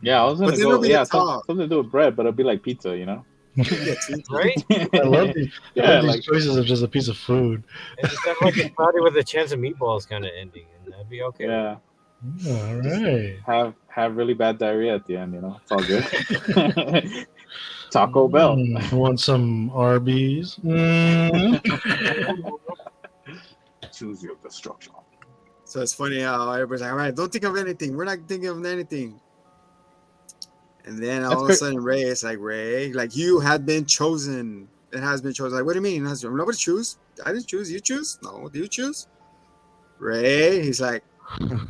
Yeah, I was But gonna then it'll go. be Yeah, a top. something to do with bread, but it'll be like pizza, you know? Yeah, too. Right? I love these. I Yeah, love these like choices of just a piece of food. And just have like a cloudy with a chance of meatballs kind of ending, and that'd be okay. yeah, All right. have really bad diarrhea at the end, you know? It's all good. Taco Bell. Want some Arby's? Choose your destruction. So it's funny how everybody's like, all right, don't think of anything. We're not thinking of anything. And then all of a sudden, Ray is like, Ray, like you had been chosen. It has been chosen. Like, what do you mean? Nobody choose. I didn't choose. You choose? No, do you choose? Ray, he's like,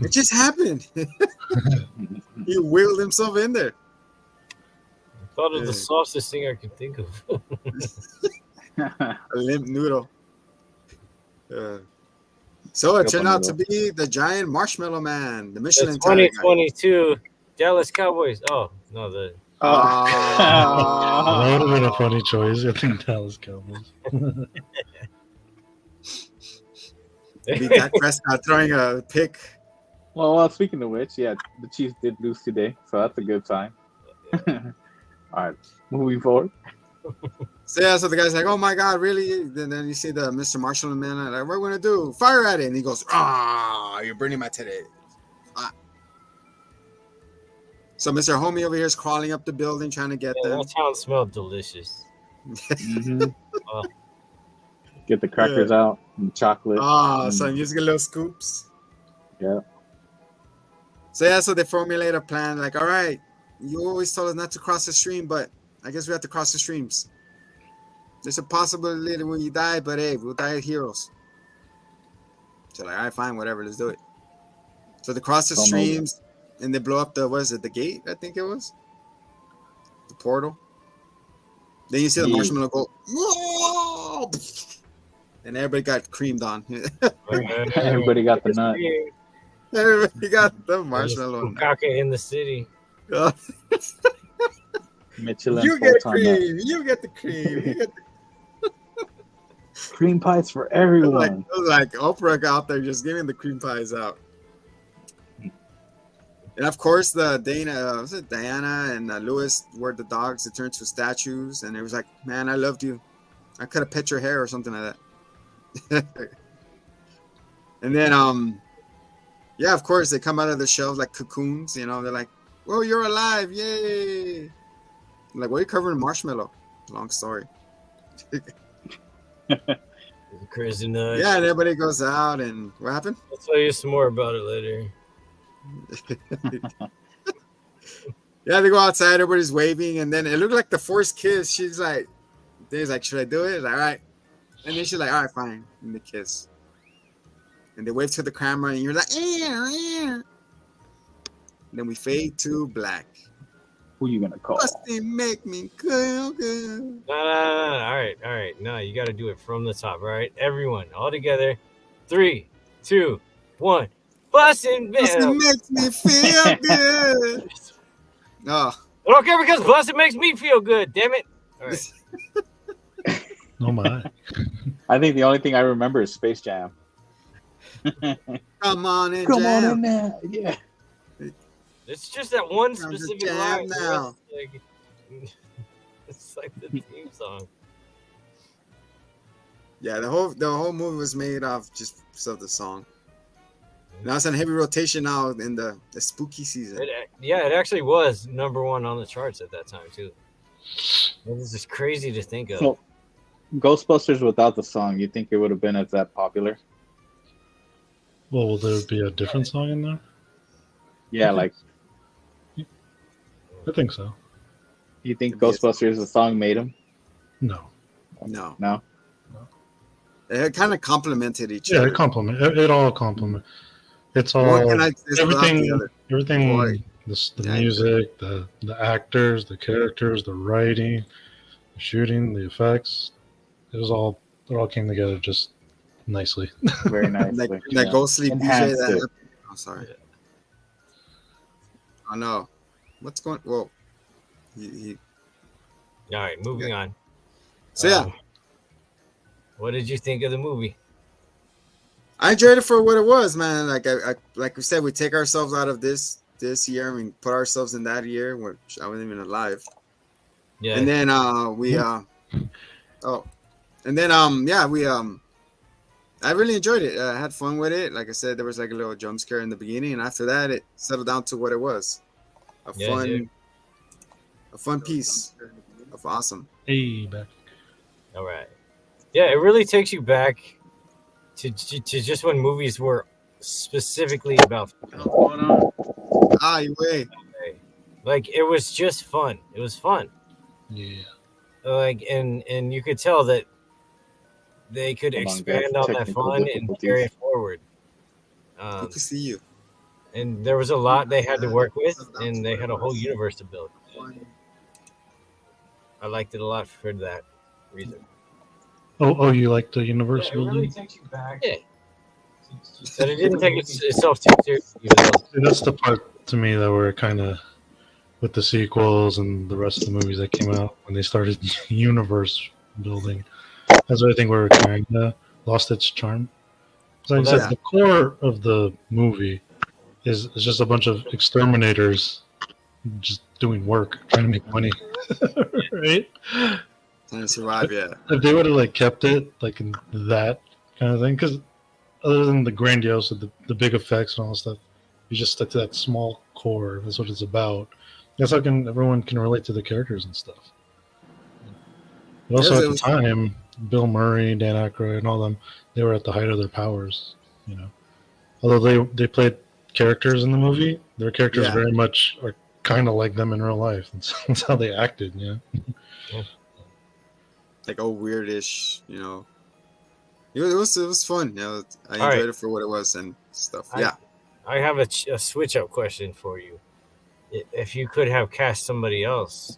it just happened. He wiggled himself in there. I thought of the softest thing I could think of. A limp noodle. So it turned out to be the giant marshmallow man, the Michelin The tire guy. 2022 Dallas Cowboys. Oh no, the That would have been a funny choice. I think Dallas Cowboys. Be Dak Prescott throwing a pick. Well, speaking of which, yeah, the Chiefs did lose today, so that's a good sign. All right, moving forward. So yeah, so the guy's like, "Oh my God, really?" Then you see the Mr. Marshall man, like, "What are we gonna do? Fire at it!" And he goes, "Ah, you're burning my today." Ah. So Mr. Homie over here is crawling up the building trying to get them. That sound smelled delicious. Get the crackers out and chocolate. So I'm using a little scoops. Yeah. So yeah, so they formulate a plan. Like, all right, you always told us not to cross the stream, but I guess we have to cross the streams. There's a possibility that we die, but hey, we'll die as heroes. So like, all right, fine, whatever, let's do it. So they cross the streams and they blow up the, what is it, the gate? I think it was the portal. Then you see the marshmallow go, whoa! And everybody got creamed on. Everybody got the nut. Everybody got the marshmallow. Kaka in the city. Michelin. You get cream. You get the cream. You get the cream pies for everyone. It was like Oprah out there just giving the cream pies out. And of course, the Diana and Louis were the dogs that turned to statues, and it was like, man, I loved you. I could have pet your hair or something like that. And then, yeah, of course, they come out of the shells like cocoons. You know, they're like, "Whoa, you're alive! Yay!" I'm like, "What are you covering in marshmallow?" Long story. Crazy nuts. Yeah, and everybody goes out, and what happened? I'll tell you some more about it later. Yeah, they go outside, everybody's waving, and then it looked like the forced kiss. She's like, "Should I do it?" Like, all right. And then she's like, "All right, fine." And they kiss. And they wave to the camera, and you're like, And then we fade to black. Who you gonna call? Must they make me feel good? No. All right. No, you got to do it from the top, all right? Everyone, all together. 3, 2, 1. Bustin' Bustin' makes me feel good. Oh. I don't care because Bustin' makes me feel good, damn it. All right. Oh my. I think the only thing I remember is Space Jam. Come on in, Come jam. on in there. Yeah. It's just that one Time to specific jam line. now. It's like the theme song. Yeah, the whole movie was made off just of the song. Now it's on heavy rotation now in the spooky season. It actually was #1 on the charts at that time too. This is crazy to think of. So, Ghostbusters without the song, you think it would have been as that popular? Well, will there be a different song in there? Yeah, like I think so. you think Ghostbusters the song made him? No. No. It kind of complemented each Yeah, other. it all complement. It's all everything. Everything. The music, the actors, the characters, the writing, the shooting, the effects. It all came together just nicely. Very nicely. That ghostly Enhanced DJ. it. Oh, sorry. Oh no, what's going? Whoa. All right, moving on. So yeah, what did you think of the movie? I enjoyed it for what it was, man. Like like we said, we take ourselves out of this year and we put ourselves in that year, which I wasn't even alive. Yeah. And then we I really enjoyed it. I had fun with it. Like I said, there was like a little jump scare in the beginning, and after that, it settled down to what it was. A fun piece of awesome. Hey, back. All right. Yeah, it really takes you back to just when movies were specifically about fun. You wait. Like it was just fun. It was fun. Yeah. Like and you could tell that they could expand on that fun and carry it forward. Good to see you. And there was a lot they had to work with, and they had a whole universe to build. I liked it a lot for that reason. Oh, you like the universe building? Really takes you back. Yeah. But it didn't take itself too seriously. That's the part to me that were kind of with the sequels and the rest of the movies that came out when they started universe building. That's what I think where it kind of lost its charm. Like I said, the core of the movie is just a bunch of exterminators just doing work, trying to make money, right? Trying to survive, yeah. If they would have like kept it like in that kind of thing, because other than the grandiose, the big effects and all that stuff, you just stick to that small core. That's what it's about. That's how everyone can relate to the characters and stuff. But also at the time, Bill Murray, Dan Aykroyd, and all them, they were at the height of their powers. You know, although they played characters in the movie, their characters very much are kind of like them in real life. That's how they acted. Yeah. Like weirdish, you know. It was fun. You know, I enjoyed it for what it was and stuff. I have a switch up question for you. If you could have cast somebody else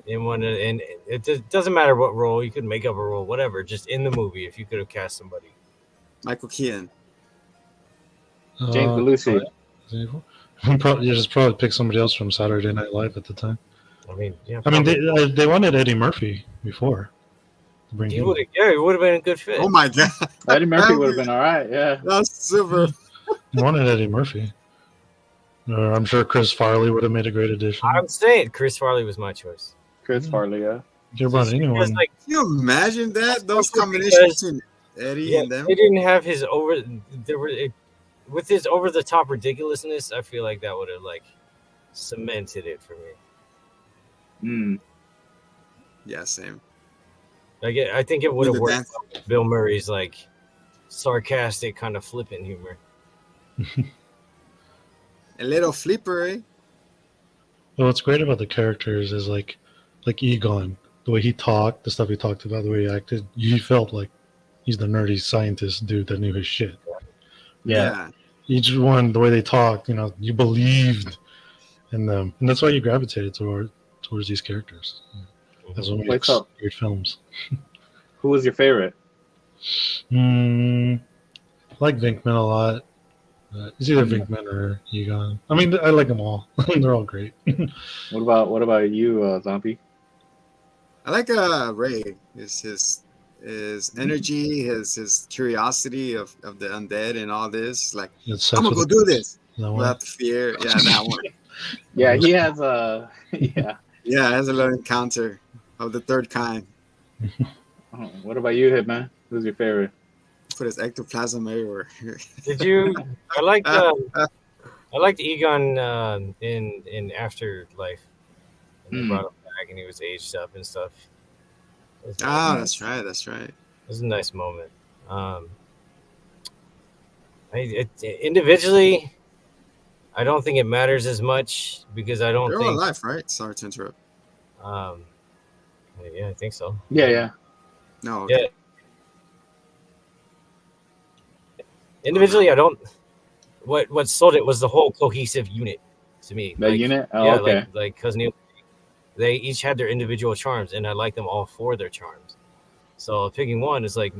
in one, and it doesn't matter what role, you could make up a role, whatever, just in the movie. If you could have cast somebody, Michael Keaton, James Belushi. You just probably pick somebody else from Saturday Night Live at the time. I mean, they wanted Eddie Murphy before. It would have been a good fit. Oh my god, Eddie Murphy would have been all right. Yeah, that's super. They wanted Eddie Murphy. I'm sure Chris Farley would have made a great addition. I'm saying Chris Farley was my choice. Chris Farley, yeah. Anyone. Can you imagine that? Those combinations between Eddie and them. They didn't have his with his over the top ridiculousness. I feel like that would have like cemented it for me. Yeah, same. Like I think it would have worked with Bill Murray's like sarcastic kind of flippant humor. A little flipper, eh? Well, what's great about the characters is like Egon, the way he talked, the stuff he talked about, the way he acted, you felt like he's the nerdy scientist dude that knew his shit. Yeah. Each one, the way they talked, you know, you believed in them, and that's why you gravitated towards these characters. That's what makes great films. Who was your favorite? I like Venkman a lot. It's either Venkman or Egon. I mean, I like them all. They're all great. What about you, Zombie? I like Ray. His energy, his curiosity of the undead and all this. Like, I'm gonna go do this without the fear. Yeah, that one. Yeah, he has Yeah, it has a little encounter of the third kind. What about you, Hitman? Who's your favorite? Put his ectoplasm everywhere. Did you? I liked Egon in Afterlife. And they brought him back, and he was aged up and stuff. That's right. It was a nice moment. Individually, I don't think it matters as much because I don't think they're all alive, right? Sorry to interrupt. Yeah, I think so. Yeah. No. Okay. Yeah. Individually, I don't. What sold it was the whole cohesive unit to me. The unit? Oh, yeah, okay. Like Cousin Neil, they each had their individual charms, and I like them all for their charms. So picking one is like,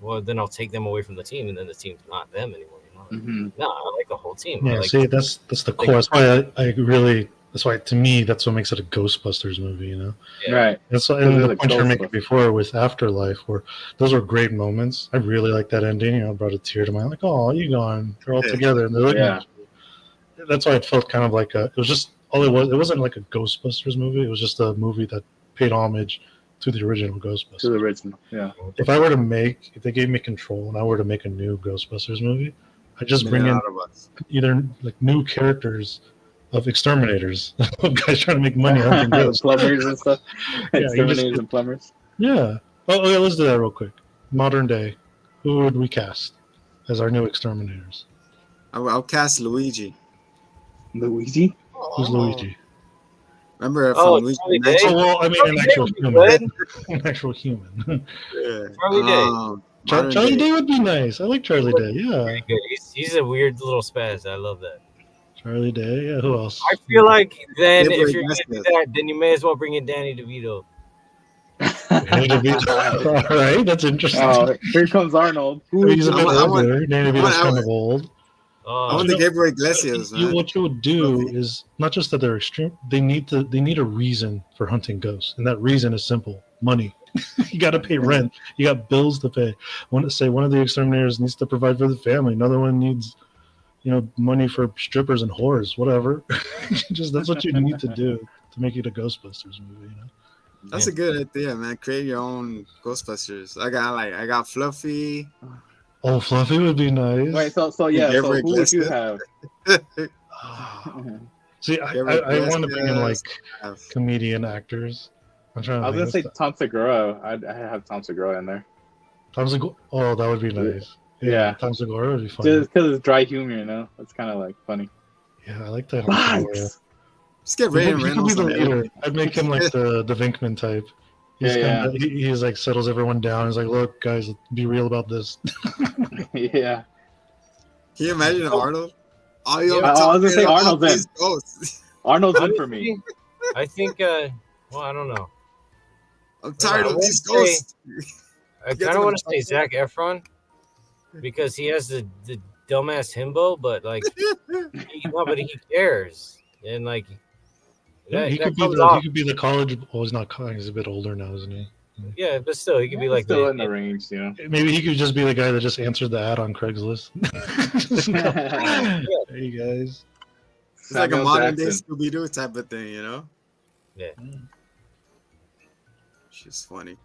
well, then I'll take them away from the team, and then the team's not them anymore. You know? No, I like the whole team. Yeah, like, see, that's the core. That's why I really That's why, to me, that's what makes it a Ghostbusters movie, you know? Yeah. Right. That's and Because the it's a point you were making Ghostbuster. before with Afterlife, where those were great moments. I really like that ending. You know, it brought a tear to my eye. Like, oh, Egon, they're all together and they're looking Yeah. at you. That's why it felt kind of like it was just all it was. It wasn't like a Ghostbusters movie. It was just a movie that paid homage to the original Ghostbusters. To the original. Yeah. If they gave me control and I were to make a new Ghostbusters movie, I'd just bring in either like new characters of exterminators, of guys trying to make money hunting ghosts. Plumbers and stuff. Yeah, Exterminators and plumbers. Yeah. Oh, yeah, let's do that real quick. Modern day, who would we cast as our new exterminators? I'll cast Luigi. Luigi? Who's Luigi? Remember from Luigi? Oh, well, I mean, an actual human. An actual human. Yeah. Charlie Day. Charlie Day would be nice. I like Charlie Day. Yeah. Pretty good. He's a weird little spaz. I love that. Charlie Day. Yeah. Who else? I feel like then if you're gonna do that, then you may as well bring in Danny DeVito. Danny DeVito. All right, that's interesting. Oh, here comes Arnold. He's a bit older. Danny DeVito's kind of old. I want the Gabriel Iglesias. What you would do is not just that they're extreme. They need a reason for hunting ghosts, and that reason is simple: money. You got to pay rent. You got bills to pay. One of the exterminators needs to provide for the family. Another one needs, money for strippers and whores. Whatever. That's what you need to do to make it a Ghostbusters movie. That's a good idea, man. Create your own Ghostbusters. I got Fluffy. Oh, Fluffy would be nice. Wait, so who would you have? See, I want to bring in like comedian actors. I was gonna say Tom Segura. I'd have Tom Segura in there. Tom Segura. Oh, that would be nice. Yeah, Tom Segura would be funny. Just because it's dry humor, It's kind of like funny. Yeah, I like that. Just get Ray He could be the leader. I'd make him like the Vinkman type. He's like settles everyone down. He's like, look, guys, be real about this. Yeah. Can you imagine Arnold? I was gonna say Arnold's in. Arnold's in for me. I think. I don't know. I'm tired of these ghosts. I kind of want to say Zac Efron because he has the dumbass himbo, but like, he cares and like. He could be the college. Well, he's not college. He's a bit older now, isn't he? Yeah, but still, he could be like still in the range. Maybe he could just be the guy that just answered the ad on Craigslist. Hey guys, it's like a modern day Scooby-Doo type of thing, Yeah. She's funny.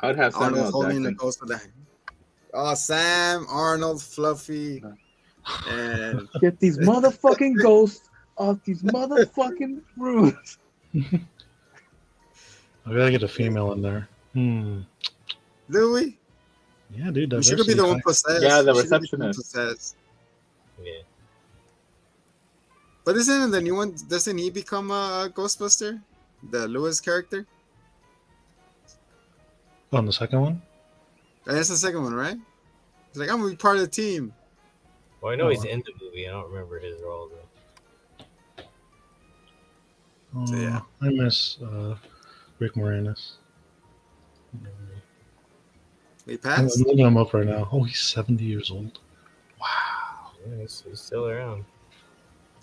I'd have Samuel holding the ghost of that. Oh, Sam, Arnold, Fluffy, and get these motherfucking ghosts off these motherfucking roofs. I gotta get a female in there. Louis? Yeah, dude. She could be the one possessed. Yeah, the receptionist. Yeah. But isn't it the new one? Doesn't he become a Ghostbuster? The Lewis character? On the second one? That's the second one, right? He's like, I'm gonna be part of the team. Well, I know he's in the movie. I don't remember his role though. So, yeah. I miss Rick Moranis. He passed? I'm looking him up right now. Oh, he's 70 years old. Wow. Yeah, he's still around.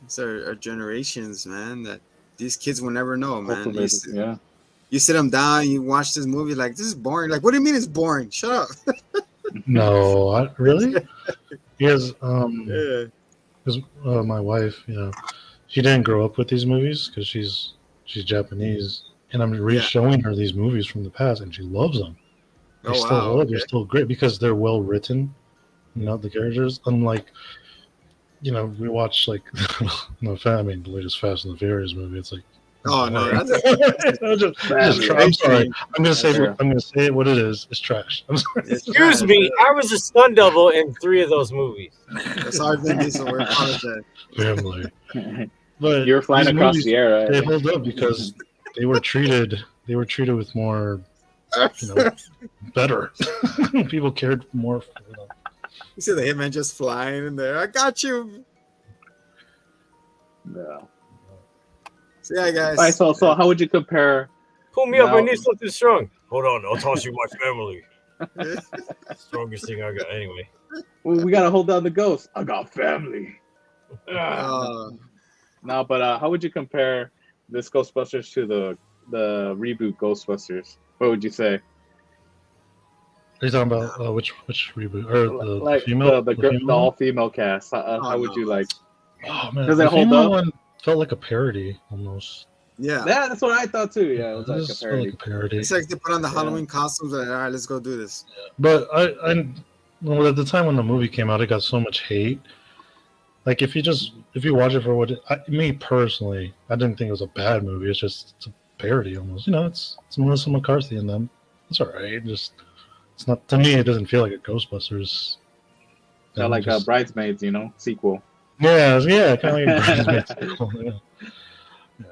These are generations, man, that these kids will never know, man. Yeah. You sit them down, you watch this movie, like, this is boring. Like, what do you mean it's boring? Shut up. No, really? He has, Yeah. my wife, she didn't grow up with these movies because she's Japanese, and I'm re-showing her these movies from the past, and she loves them. They're still great because they're well written. The characters, unlike, we watch like the latest Fast and the Furious movie. It's like, oh no, I'm sorry. I'm gonna say what it is. It's trash. I'm sorry. Excuse me. I was a stunt double in 3 of those movies. Sorry, Vin Diesel. We apologize. Family. But you're flying across the air. Right? They hold up because they were treated with more, better. People cared more for them. You see the hitman just flying in there. I got you. No. So yeah, guys. All right, so how would you compare? Pull me up. I need something strong. Hold on. I'll toss you my family. Strongest thing I got. Anyway. Well, we gotta hold down the ghost. I got family. No, but how would you compare this Ghostbusters to the reboot Ghostbusters? What would you say? Are you talking about which reboot or the female the all female cast? How would you like? Oh man, Does the it hold female up? one felt like a parody almost. Yeah. Yeah, that's what I thought too. Yeah, it was This felt like a parody. It's like they put on the Halloween costumes and all right, let's go do this. But well, at the time when the movie came out, it got so much hate. Like if you watch it for what me personally, I didn't think it was a bad movie. It's a parody almost. You know, it's Melissa McCarthy and them. It's all right. Just it's not, to me. It doesn't feel like a Ghostbusters. Kind of like a Bridesmaids, sequel. Yeah, kind of like a Bridesmaids sequel. Yeah.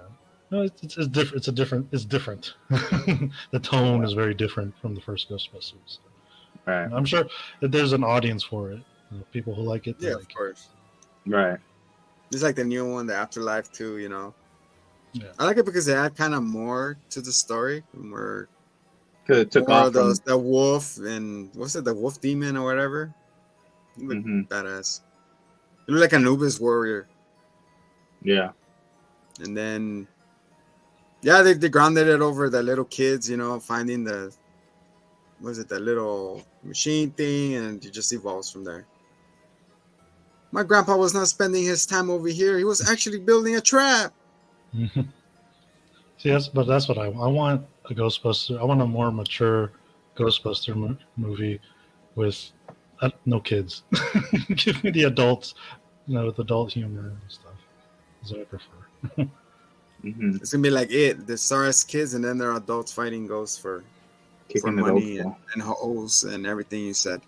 No, it's different. It's different. The tone is very different from the first Ghostbusters. Right. And I'm sure that there's an audience for it. People who like it. Yeah, like of course. Right. It's like the new one, the Afterlife too. Yeah. I like it because they add kind of more to the story. More. Because it took off from the wolf and what's it, the wolf demon or whatever. It looked badass. It looked like an Anubis warrior. Yeah. And then, yeah, they grounded it over the little kids, finding the little machine thing, and it just evolves from there. My grandpa was not spending his time over here. He was actually building a trap. See, that's what I want. A Ghostbuster. I want a more mature Ghostbuster movie with no kids. Give me the adults, with adult humor and stuff. That's what I prefer. It's gonna be like it. The SARS kids, and then they're adults fighting ghosts for money and hoes and everything you said.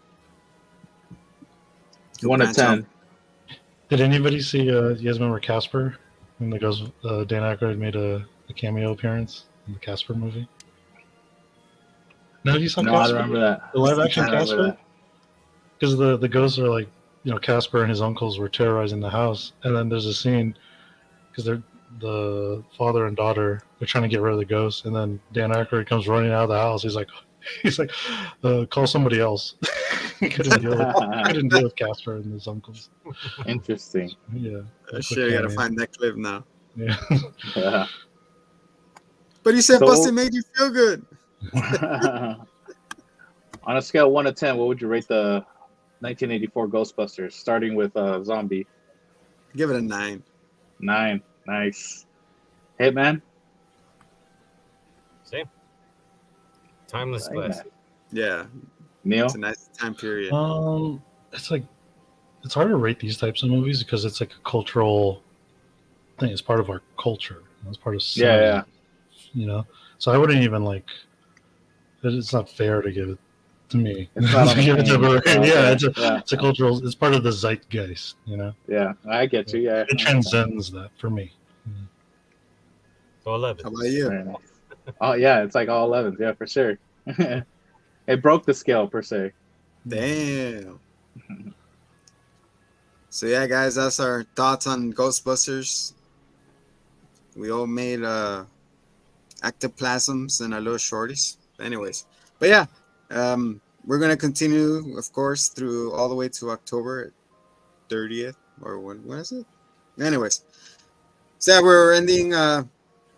1 to 10. Did anybody see? You guys remember Casper? When Dan Aykroyd made a cameo appearance in the Casper movie. No, you saw Casper? I remember that. The live action Casper? Because the ghosts are like, Casper and his uncles were terrorizing the house, and then there's a scene because they're the father and daughter, they're trying to get rid of the ghost, and then Dan Aykroyd comes running out of the house. He's like, call somebody else. couldn't deal with Casper and his uncles. Interesting. Yeah. Shit, I gotta find that clip now. Yeah. Yeah. But he said Busted made you feel good. On a scale of 1 to 10, what would you rate the 1984 Ghostbusters, starting with Zombie? Give it a 9. 9. Nice. Hitman? Same. Timeless classic. Yeah. Neil? It's a nice time period. It's hard to rate these types of movies because it's like a cultural thing. It's part of our culture. It's part of cinema, So I wouldn't even it's not fair to give it to me. It's not it's a cultural. It's part of the zeitgeist. Yeah, I get you. Yeah, it transcends that for me. So 11. How about you? Oh yeah, it's like all 11s. Yeah, for sure. It broke the scale per se. Damn. So yeah, guys, that's our thoughts on Ghostbusters. We all made ectoplasms and our little shorties. Anyways, but yeah, we're gonna continue, of course, through all the way to October 30th or when is it? Anyways, so yeah, we're ending,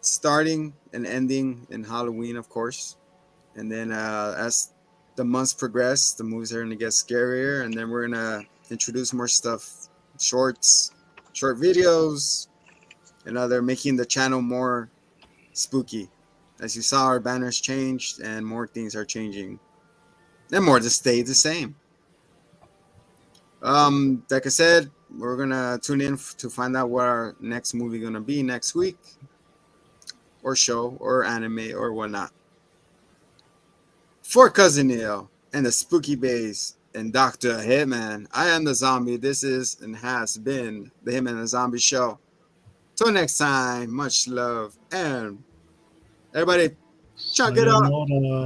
starting and ending in Halloween, of course, and then as the months progress, the movies are gonna get scarier, and then we're gonna introduce more stuff, short videos, and other, making the channel more spooky. As you saw, our banners changed, and more things are changing, and more to stay the same. Like I said, we're gonna tune in to find out what our next movie gonna be next week, or show, or anime, or whatnot. For Cousin Neil and the Spooky Base and Dr. Hitman, I am the Zombie. This is and has been the Hitman and the Zombie Show. Till next time, much love, and everybody, check it out.